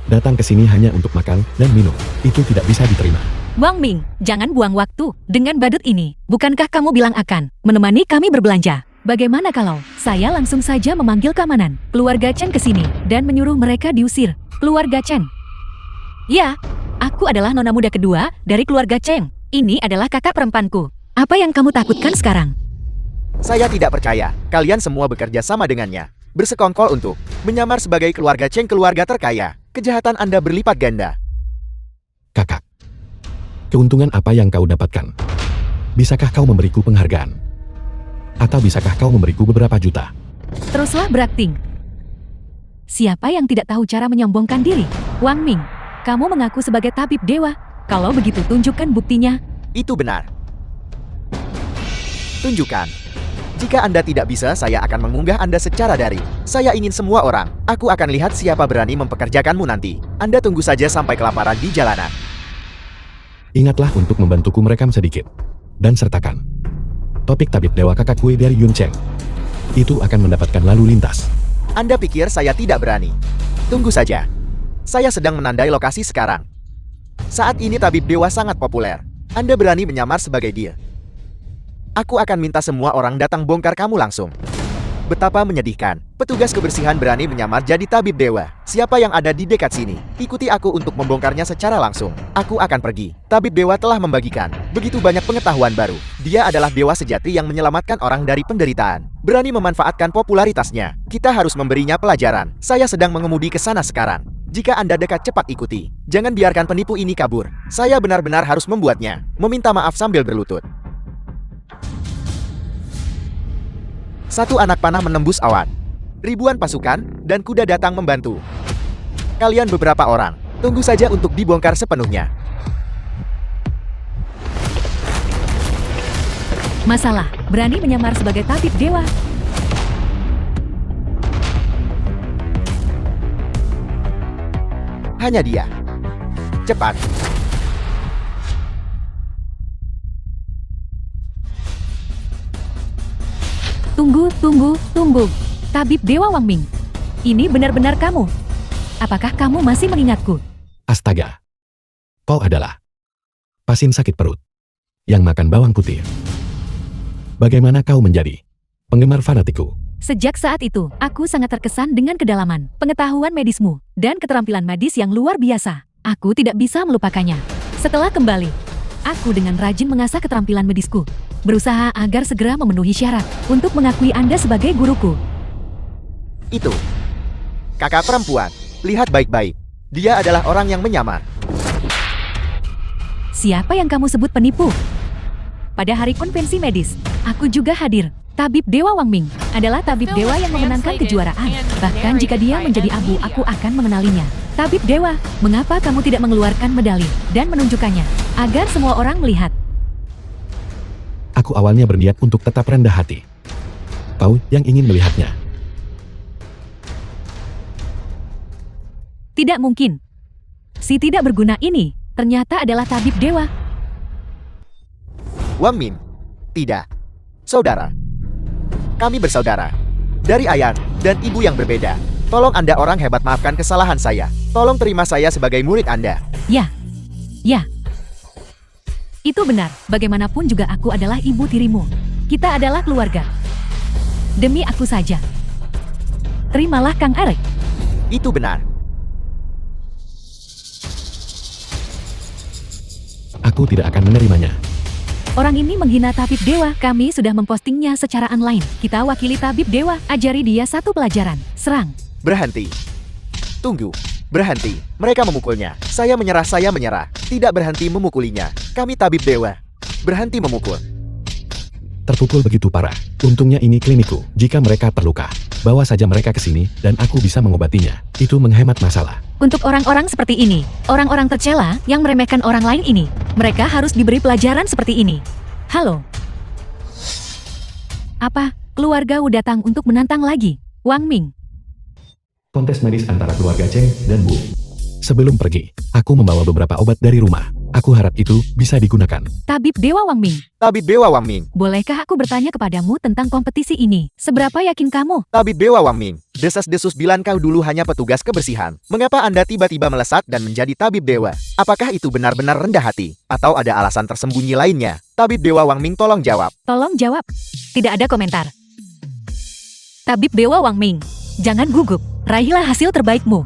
datang ke sini hanya untuk makan dan minum. Itu tidak bisa diterima. Wang Ming, jangan buang waktu dengan badut ini. Bukankah kamu bilang akan menemani kami berbelanja? Bagaimana kalau saya langsung saja memanggil keamanan keluarga Chen ke sini dan menyuruh mereka diusir? Keluarga Chen. Ya, aku adalah nona muda kedua dari keluarga Chen. Ini adalah kakak perempuanku. Apa yang kamu takutkan sekarang? Saya tidak percaya, kalian semua bekerja sama dengannya. Bersekongkol untuk menyamar sebagai keluarga Cheng, keluarga terkaya. Kejahatan Anda berlipat ganda. Kakak, keuntungan apa yang kau dapatkan? Bisakah kau memberiku penghargaan? Atau bisakah kau memberiku beberapa juta? Teruslah berakting. Siapa yang tidak tahu cara menyombongkan diri? Wang Ming, kamu mengaku sebagai tabib dewa. Kalau begitu tunjukkan buktinya. Itu benar. Tunjukkan. Jika Anda tidak bisa, saya akan mengunggah Anda secara daring. Saya ingin semua orang. Aku akan lihat siapa berani mempekerjakanmu nanti. Anda tunggu saja sampai kelaparan di jalanan. Ingatlah untuk membantuku merekam sedikit. Dan sertakan topik tabib dewa kakak kue dari Yun Cheng. Itu akan mendapatkan lalu lintas. Anda pikir saya tidak berani? Tunggu saja. Saya sedang menandai lokasi sekarang. Saat ini tabib dewa sangat populer. Anda berani menyamar sebagai dia. Aku akan minta semua orang datang bongkar kamu langsung. Betapa menyedihkan. Petugas kebersihan berani menyamar jadi tabib dewa. Siapa yang ada di dekat sini? Ikuti aku untuk membongkarnya secara langsung. Aku akan pergi. Tabib dewa telah membagikan begitu banyak pengetahuan baru. Dia adalah dewa sejati yang menyelamatkan orang dari penderitaan. Berani memanfaatkan popularitasnya. Kita harus memberinya pelajaran. Saya sedang mengemudi ke sana sekarang. Jika Anda dekat, cepat ikuti. Jangan biarkan penipu ini kabur. Saya benar-benar harus membuatnya meminta maaf sambil berlutut. Satu anak panah menembus awan. Ribuan pasukan dan kuda datang membantu. Kalian beberapa orang, tunggu saja untuk dibongkar sepenuhnya. Masalah, berani menyamar sebagai tabib dewa. Hanya dia. Cepat. Tunggu. Tabib Dewa Wang Ming. Ini benar-benar kamu. Apakah kamu masih mengingatku? Astaga. Kau adalah pasien sakit perut yang makan bawang putih. Bagaimana kau menjadi penggemar fanatiku? Sejak saat itu, aku sangat terkesan dengan kedalaman pengetahuan medismu dan keterampilan medis yang luar biasa. Aku tidak bisa melupakannya. Setelah kembali, aku dengan rajin mengasah keterampilan medisku, berusaha agar segera memenuhi syarat untuk mengakui Anda sebagai guruku. Itu. Kakak perempuan, lihat baik-baik. Dia adalah orang yang menyamar. Siapa yang kamu sebut penipu? Pada hari konvensi medis, aku juga hadir. Tabib Dewa Wang Ming adalah tabib dewa yang memenangkan kejuaraan. Bahkan jika dia menjadi abu, aku akan mengenalinya. Tabib Dewa, mengapa kamu tidak mengeluarkan medali dan menunjukkannya agar semua orang melihat? Aku awalnya berniat untuk tetap rendah hati. Kau yang ingin melihatnya. Tidak mungkin. Si tidak berguna ini ternyata adalah tabib dewa. Wang Min. Tidak. Saudara. Kami bersaudara. Dari ayah dan ibu yang berbeda. Tolong Anda orang hebat, maafkan kesalahan saya. Tolong terima saya sebagai murid Anda. Ya. Itu benar. Bagaimanapun juga aku adalah ibu tirimu. Kita adalah keluarga. Demi aku saja. Terimalah Kang Arek. Itu benar. Aku tidak akan menerimanya. Orang ini menghina tabib dewa. Kami sudah mempostingnya secara online. Kita wakili tabib dewa. Ajari dia satu pelajaran. Serang. Berhenti. Tunggu. Berhenti. Mereka memukulnya. Saya menyerah, saya menyerah. Tidak berhenti memukulinya. Kami tabib dewa. Berhenti memukul. Terpukul begitu parah. Untungnya ini klinikku. Jika mereka terluka, bawa saja mereka ke sini dan aku bisa mengobatinya. Itu menghemat masalah. Untuk orang-orang seperti ini, orang-orang tercela yang meremehkan orang lain ini, mereka harus diberi pelajaran seperti ini. Halo. Apa? Keluarga Wu datang untuk menantang lagi. Wang Ming. Kontes medis antara keluarga Cheng dan Wu. Sebelum pergi, aku membawa beberapa obat dari rumah. Aku harap itu bisa digunakan. Tabib Dewa Wang Ming. Tabib dewa Wang Ming. Bolehkah aku bertanya kepadamu tentang kompetisi ini? Seberapa yakin kamu? Tabib dewa Wang Ming. Desas-desus bilang kau dulu hanya petugas kebersihan. Mengapa Anda tiba-tiba melesat dan menjadi tabib dewa? Apakah itu benar-benar rendah hati? Atau ada alasan tersembunyi lainnya? Tabib dewa Wang Ming, tolong jawab. Tolong jawab. Tidak ada komentar. Tabib Dewa Wang Ming, jangan gugup. Raihlah hasil terbaikmu.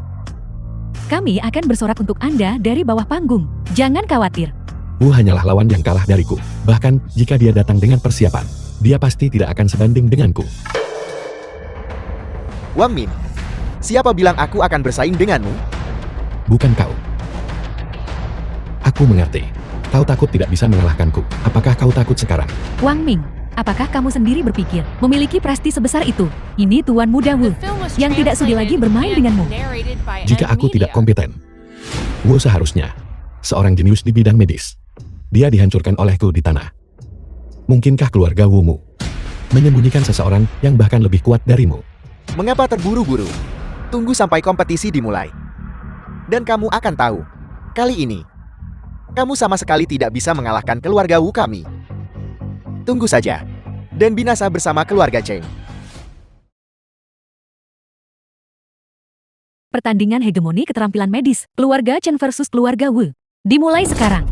Kami akan bersorak untuk Anda dari bawah panggung. Jangan khawatir. Wu hanyalah lawan yang kalah dariku. Bahkan, jika dia datang dengan persiapan, dia pasti tidak akan sebanding denganku. Wang Ming, siapa bilang aku akan bersaing denganmu? Bukan kau. Aku mengerti. Kau takut tidak bisa mengalahkanku. Apakah kau takut sekarang? Wang Ming, apakah kamu sendiri berpikir memiliki prestasi sebesar itu? Ini Tuan Muda Wu yang tidak sudi lagi bermain denganmu. Jika aku tidak kompeten, Wu seharusnya seorang jenius di bidang medis. Dia dihancurkan olehku di tanah. Mungkinkah keluarga Wumu menyembunyikan seseorang yang bahkan lebih kuat darimu? Mengapa terburu-buru? Tunggu sampai kompetisi dimulai. Dan kamu akan tahu. Kali ini, kamu sama sekali tidak bisa mengalahkan keluarga Wu kami. Tunggu saja. Dan binasa bersama keluarga Cheng. Pertandingan hegemoni keterampilan medis, keluarga Chen versus keluarga Wu. Dimulai sekarang.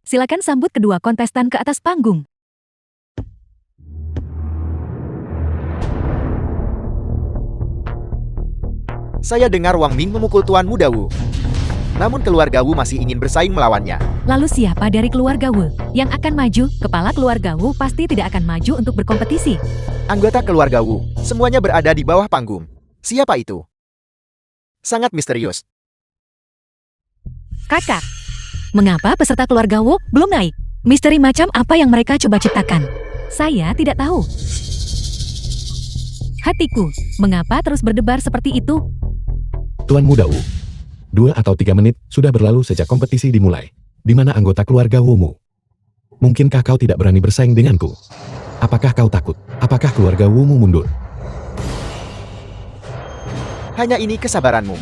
Silakan sambut kedua kontestan ke atas panggung. Saya dengar Wang Ming memukul Tuan Muda Wu. Namun keluarga Wu masih ingin bersaing melawannya. Lalu siapa dari keluarga Wu yang akan maju? Kepala keluarga Wu pasti tidak akan maju untuk berkompetisi. Anggota keluarga Wu, semuanya berada di bawah panggung. Siapa itu? Sangat misterius. Kakak, mengapa peserta keluarga Wu belum naik? Misteri macam apa yang mereka coba ciptakan? Saya tidak tahu. Hatiku, mengapa terus berdebar seperti itu? Tuan Muda Wu, 2 atau 3 menit sudah berlalu sejak kompetisi dimulai. Di mana anggota keluarga Wumu? Mungkinkah kau tidak berani bersaing denganku? Apakah kau takut? Apakah keluarga Wumu mundur? Hanya ini kesabaranmu.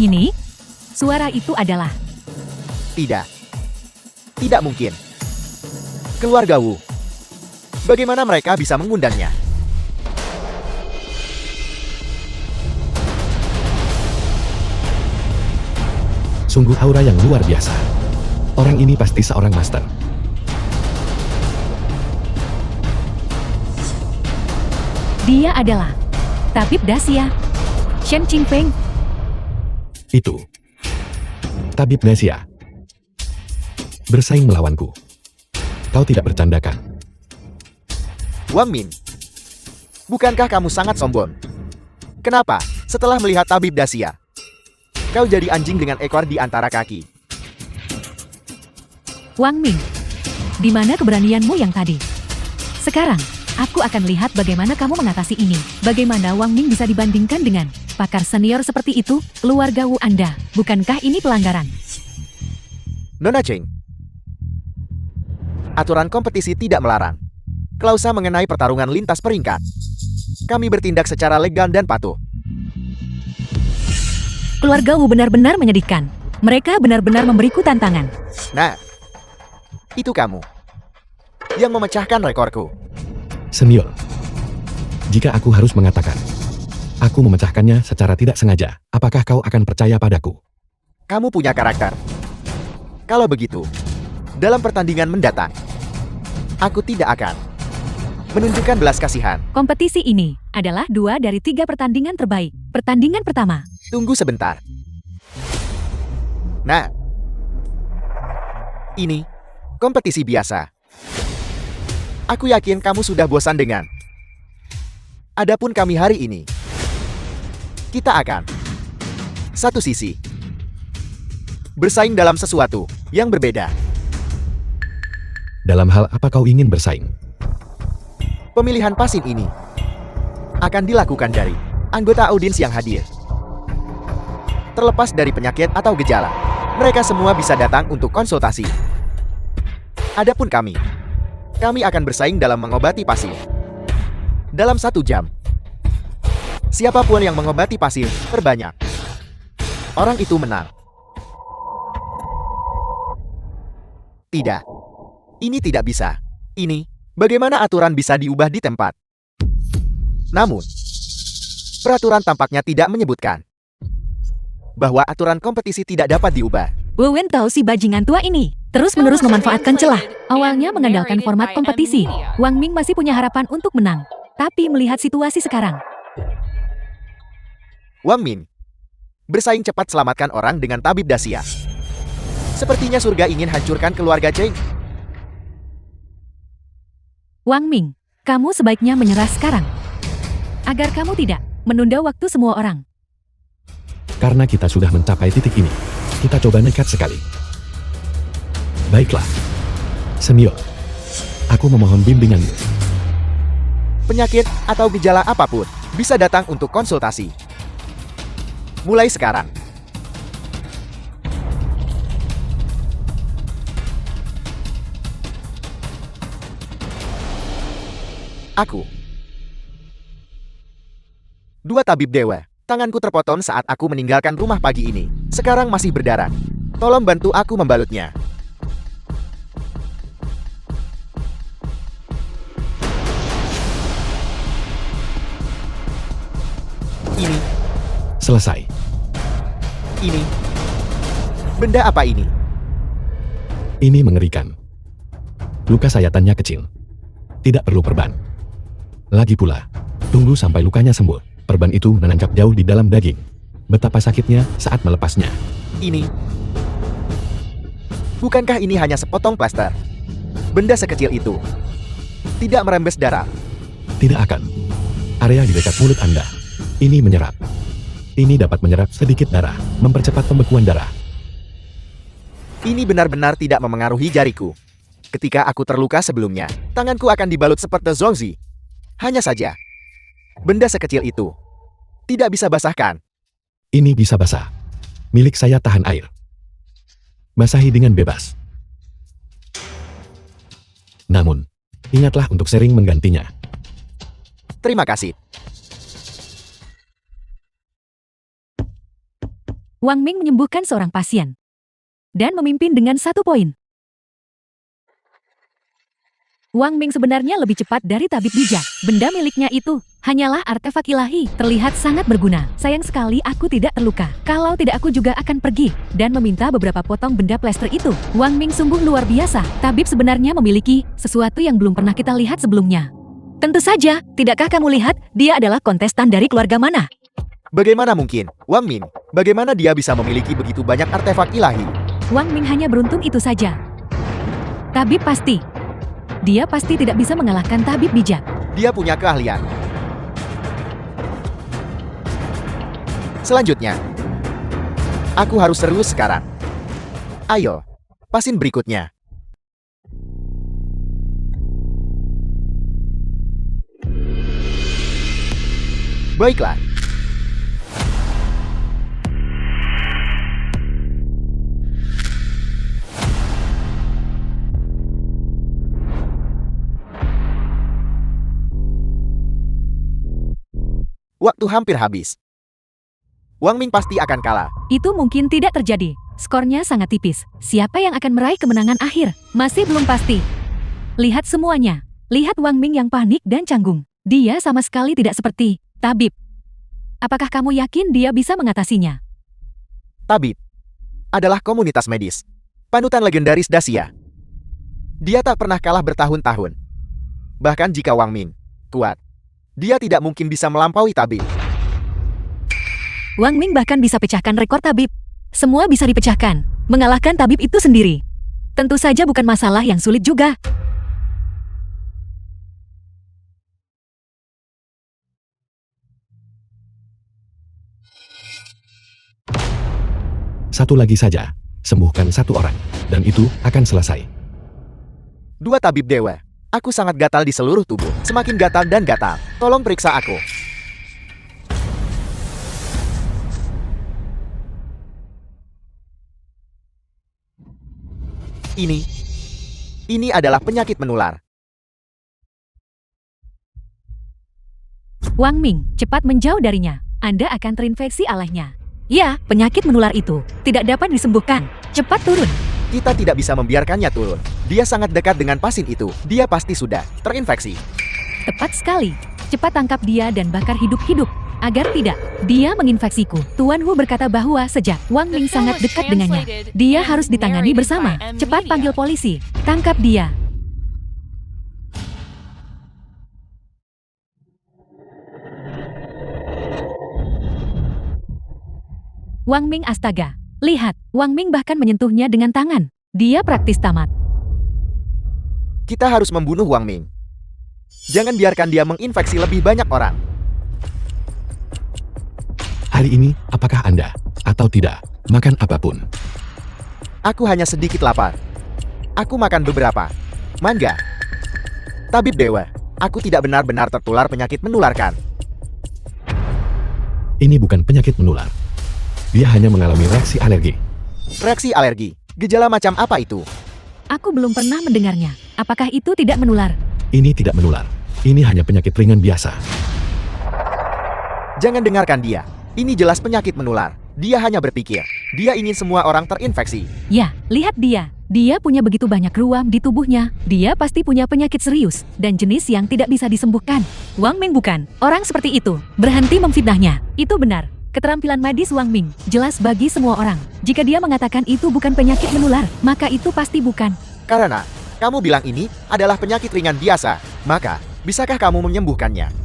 Ini? Suara itu adalah... Tidak. Tidak mungkin. Keluarga Wu. Bagaimana mereka bisa mengundangnya? Sungguh aura yang luar biasa. Orang ini pasti seorang master. Dia adalah Tabib Dasia, Shen Qingfeng. Itu. Tabib Dasia. Bersaing melawanku. Kau tidak bercandakan. Wang Min. Bukankah kamu sangat sombong? Kenapa, setelah melihat Tabib Dasia, kau jadi anjing dengan ekor di antara kaki? Wang Ming, di mana keberanianmu yang tadi? Sekarang, aku akan lihat bagaimana kamu mengatasi ini. Bagaimana Wang Ming bisa dibandingkan dengan pakar senior seperti itu, keluarga Wu Anda. Bukankah ini pelanggaran? Nona Cheng. Aturan kompetisi tidak melarang. Klausa mengenai pertarungan lintas peringkat. Kami bertindak secara legal dan patuh. Keluarga Wu benar-benar menyedihkan. Mereka benar-benar memberiku tantangan. Nah, itu kamu yang memecahkan rekorku. Senior. Jika aku harus mengatakan, aku memecahkannya secara tidak sengaja, apakah kau akan percaya padaku? Kamu punya karakter. Kalau begitu, dalam pertandingan mendatang, aku tidak akan menunjukkan belas kasihan. Kompetisi ini adalah 2 dari 3 pertandingan terbaik. Pertandingan pertama. Tunggu sebentar. Nah, Ini kompetisi biasa. Aku yakin kamu sudah bosan dengan. Adapun kami hari ini, kita akan satu sisi bersaing dalam sesuatu yang berbeda. Dalam hal apa kau ingin bersaing? Pemilihan pasin ini akan dilakukan dari anggota audiens yang hadir. Terlepas dari penyakit atau gejala, mereka semua bisa datang untuk konsultasi. Adapun kami akan bersaing dalam mengobati pasien. Dalam 1 jam, siapapun yang mengobati pasien terbanyak, orang itu menang. Tidak, ini tidak bisa. Ini, bagaimana aturan bisa diubah di tempat? Namun, peraturan tampaknya tidak menyebutkan bahwa aturan kompetisi tidak dapat diubah. Wewen tahu si bajingan tua ini terus-menerus memanfaatkan celah. Awalnya mengandalkan format kompetisi, Wang Ming masih punya harapan untuk menang. Tapi melihat situasi sekarang, Wang Min bersaing cepat selamatkan orang dengan tabib Dacia. Sepertinya surga ingin hancurkan keluarga Cheng. Wang Ming, kamu sebaiknya menyerah sekarang. Agar kamu tidak menunda waktu semua orang. Karena kita sudah mencapai titik ini, kita coba nekat sekali. Baiklah. Senior, aku memohon bimbinganmu. Penyakit atau gejala apapun bisa datang untuk konsultasi. Mulai sekarang. Aku. 2 tabib dewa. Tanganku terpotong saat aku meninggalkan rumah pagi ini. Sekarang masih berdarah. Tolong bantu aku membalutnya. Ini. Selesai. Ini. Benda apa ini? Ini mengerikan. Luka sayatannya kecil. Tidak perlu perban. Lagi pula, tunggu sampai lukanya sembuh. Perban itu menancap jauh di dalam daging. Betapa sakitnya saat melepasnya. Ini. Bukankah ini hanya sepotong plaster? Benda sekecil itu tidak merembes darah. Tidak akan. Area di dekat mulut Anda. Ini menyerap. Ini dapat menyerap sedikit darah, mempercepat pembekuan darah. Ini benar-benar tidak memengaruhi jariku. Ketika aku terluka sebelumnya, tanganku akan dibalut seperti Zongzi. Hanya saja, benda sekecil itu tidak bisa basahkan. Ini bisa basah. Milik saya tahan air. Basahi dengan bebas. Namun, ingatlah untuk sering menggantinya. Terima kasih. Wang Ming menyembuhkan seorang pasien dan memimpin dengan 1 poin. Wang Ming sebenarnya lebih cepat dari tabib bijak. Benda miliknya itu hanyalah artefak ilahi, terlihat sangat berguna. Sayang sekali aku tidak terluka. Kalau tidak aku juga akan pergi dan meminta beberapa potong benda plester itu. Wang Ming sungguh luar biasa. Tabib sebenarnya memiliki sesuatu yang belum pernah kita lihat sebelumnya. Tentu saja, tidakkah kamu lihat dia adalah kontestan dari keluarga mana? Bagaimana mungkin, Wang Min? Bagaimana dia bisa memiliki begitu banyak artefak ilahi? Wang Ming hanya beruntung itu saja. Tabib pasti. Dia pasti tidak bisa mengalahkan tabib bijak. Dia punya keahlian. Selanjutnya, aku harus serius sekarang. Ayo, pasin berikutnya. Baiklah. Waktu hampir habis. Wang Ming pasti akan kalah. Itu mungkin tidak terjadi. Skornya sangat tipis. Siapa yang akan meraih kemenangan akhir? Masih belum pasti. Lihat semuanya. Lihat Wang Ming yang panik dan canggung. Dia sama sekali tidak seperti tabib. Apakah kamu yakin dia bisa mengatasinya? Tabib adalah komunitas medis. Panutan legendaris Dacia. Dia tak pernah kalah bertahun-tahun. Bahkan jika Wang Ming kuat, dia tidak mungkin bisa melampaui tabib. Wang Ming bahkan bisa pecahkan rekor tabib. Semua bisa dipecahkan. Mengalahkan tabib itu sendiri. Tentu saja bukan masalah yang sulit juga. Satu lagi saja, sembuhkan satu orang, dan itu akan selesai. 2 tabib dewa. Aku sangat gatal di seluruh tubuh. Semakin gatal dan gatal. Tolong periksa aku. Ini adalah penyakit menular. Wang Ming, cepat menjauh darinya. Anda akan terinfeksi olehnya. Ya, penyakit menular itu tidak dapat disembuhkan. Cepat turun. Kita tidak bisa membiarkannya turun. Dia sangat dekat dengan pasien itu. Dia pasti sudah terinfeksi. Tepat sekali. Cepat tangkap dia dan bakar hidup-hidup. Agar tidak, dia menginfeksiku. Tuan Hu berkata bahwa sejak Wang Ming sangat dekat dengannya, dia harus ditangani bersama. Cepat panggil polisi. Tangkap dia. Wang Ming astaga. Lihat, Wang Ming bahkan menyentuhnya dengan tangan. Dia praktis tamat. Kita harus membunuh Wang Ming. Jangan biarkan dia menginfeksi lebih banyak orang. Hari ini, apakah Anda, atau tidak, makan apapun? Aku hanya sedikit lapar. Aku makan beberapa. Mangga. Tabib dewa, aku tidak benar-benar tertular penyakit menularkan. Ini bukan penyakit menular. Dia hanya mengalami reaksi alergi. Reaksi alergi. Gejala macam apa itu? Aku belum pernah mendengarnya. Apakah itu tidak menular? Ini tidak menular. Ini hanya penyakit ringan biasa. Jangan dengarkan dia. Ini jelas penyakit menular. Dia hanya berpikir. Dia ingin semua orang terinfeksi. Ya, lihat dia. Dia punya begitu banyak ruam di tubuhnya. Dia pasti punya penyakit serius dan jenis yang tidak bisa disembuhkan. Wang Ming bukan orang seperti itu. Berhenti memfitnahnya. Itu benar. Keterampilan medis Wang Ming jelas bagi semua orang. Jika dia mengatakan itu bukan penyakit menular, maka itu pasti bukan. Karena kamu bilang ini adalah penyakit ringan biasa, maka bisakah kamu menyembuhkannya?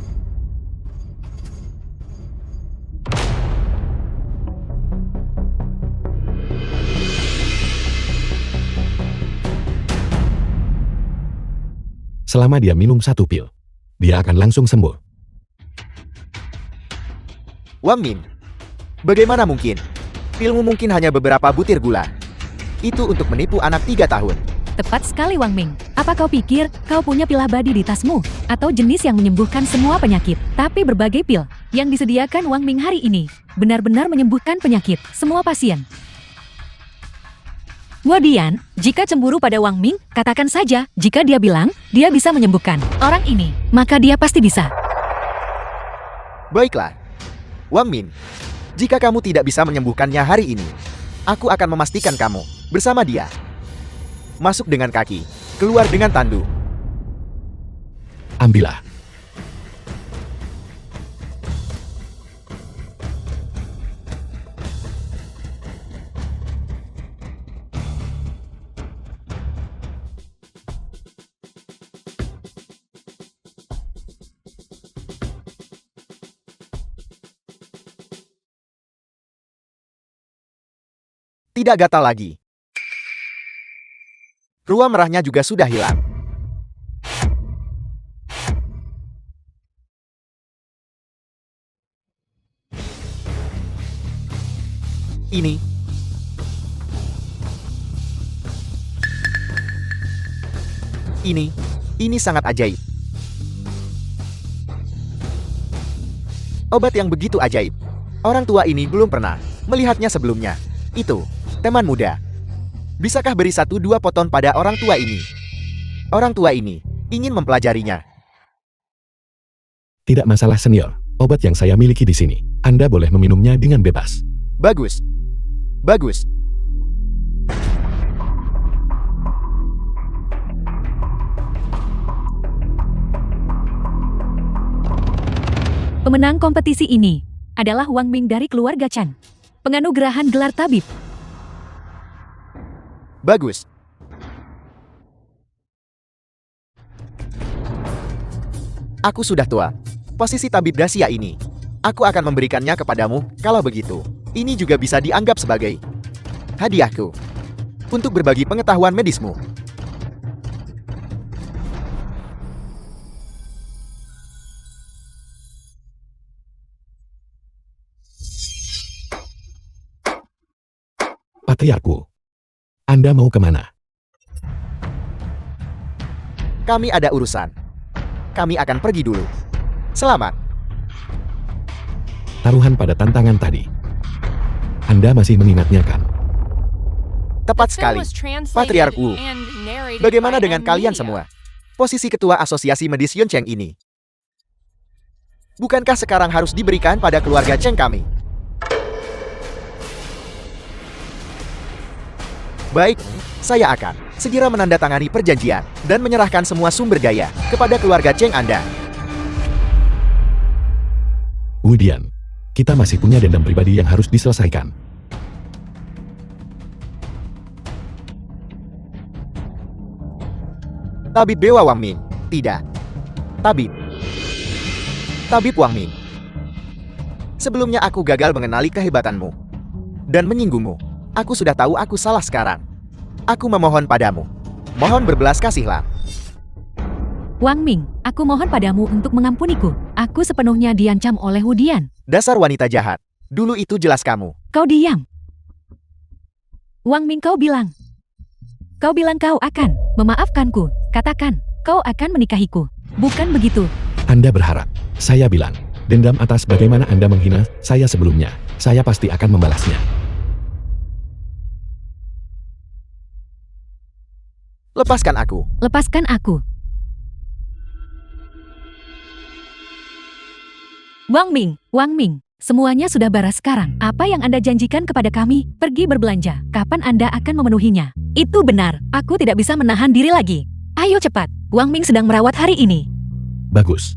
Selama dia minum 1 pil, dia akan langsung sembuh. Wang Ming, bagaimana mungkin? Pilmu mungkin hanya beberapa butir gula. Itu untuk menipu anak 3 tahun. Tepat sekali Wang Ming. Apa kau pikir kau punya pil abadi di tasmu? Atau jenis yang menyembuhkan semua penyakit? Tapi berbagai pil yang disediakan Wang Ming hari ini benar-benar menyembuhkan penyakit semua pasien. Kemudian, jika cemburu pada Wang Ming, katakan saja jika dia bilang dia bisa menyembuhkan orang ini, maka dia pasti bisa. Baiklah. Wang Ming, jika kamu tidak bisa menyembuhkannya hari ini, aku akan memastikan kamu bersama dia. Masuk dengan kaki, keluar dengan tandu. Ambillah. Tidak gatal lagi. Ruam merahnya juga sudah hilang. Ini sangat ajaib. Obat yang begitu ajaib. Orang tua ini belum pernah melihatnya sebelumnya. Itu, teman muda. Bisakah beri 1-2 poton pada orang tua ini? Orang tua ini ingin mempelajarinya. Tidak masalah senior, obat yang saya miliki di sini. Anda boleh meminumnya dengan bebas. Bagus. Bagus. Pemenang kompetisi ini adalah Wang Ming dari keluarga Chan. Penganugerahan gelar tabib. Bagus. Aku sudah tua. Posisi tabib Dasia ini, aku akan memberikannya kepadamu. Kalau begitu, ini juga bisa dianggap sebagai hadiahku. untuk berbagi pengetahuan medismu. Patriarku, Anda mau kemana? Kami ada urusan. Kami akan pergi dulu. Selamat. Taruhan pada tantangan tadi. Anda masih mengingatnya kan? Tepat The film sekali. was translated Patriarku. and narrated Bagaimana by dengan M. kalian Media. semua? Posisi ketua asosiasi medis Yun Cheng ini. Bukankah sekarang harus diberikan pada keluarga Cheng kami? Baik, saya akan segera menandatangani perjanjian dan menyerahkan semua sumber daya kepada keluarga Cheng Anda. Wudian, kita masih punya dendam pribadi yang harus diselesaikan. Tabib Dewa Wang Ming. Tidak. Tabib. Tabib Wang Ming. Sebelumnya aku gagal mengenali kehebatanmu dan menyinggungmu. Aku sudah tahu aku salah sekarang. Aku memohon padamu. Mohon berbelas kasihlah. Wang Ming, aku mohon padamu untuk mengampuniku. Aku sepenuhnya diancam oleh Wudian. Dasar wanita jahat. Dulu itu jelas kamu. Kau diam. Wang Ming, kau bilang kau akan memaafkanku. Katakan, kau akan menikahiku. Bukan begitu. Anda berharap. Saya bilang, dendam atas bagaimana Anda menghina saya sebelumnya. Saya pasti akan membalasnya. Lepaskan aku. Lepaskan aku. Wang Ming, semuanya sudah beres sekarang. Apa yang Anda janjikan kepada kami, pergi berbelanja. Kapan Anda akan memenuhinya? Itu benar, aku tidak bisa menahan diri lagi. Ayo cepat, Wang Ming sedang merawat hari ini. Bagus.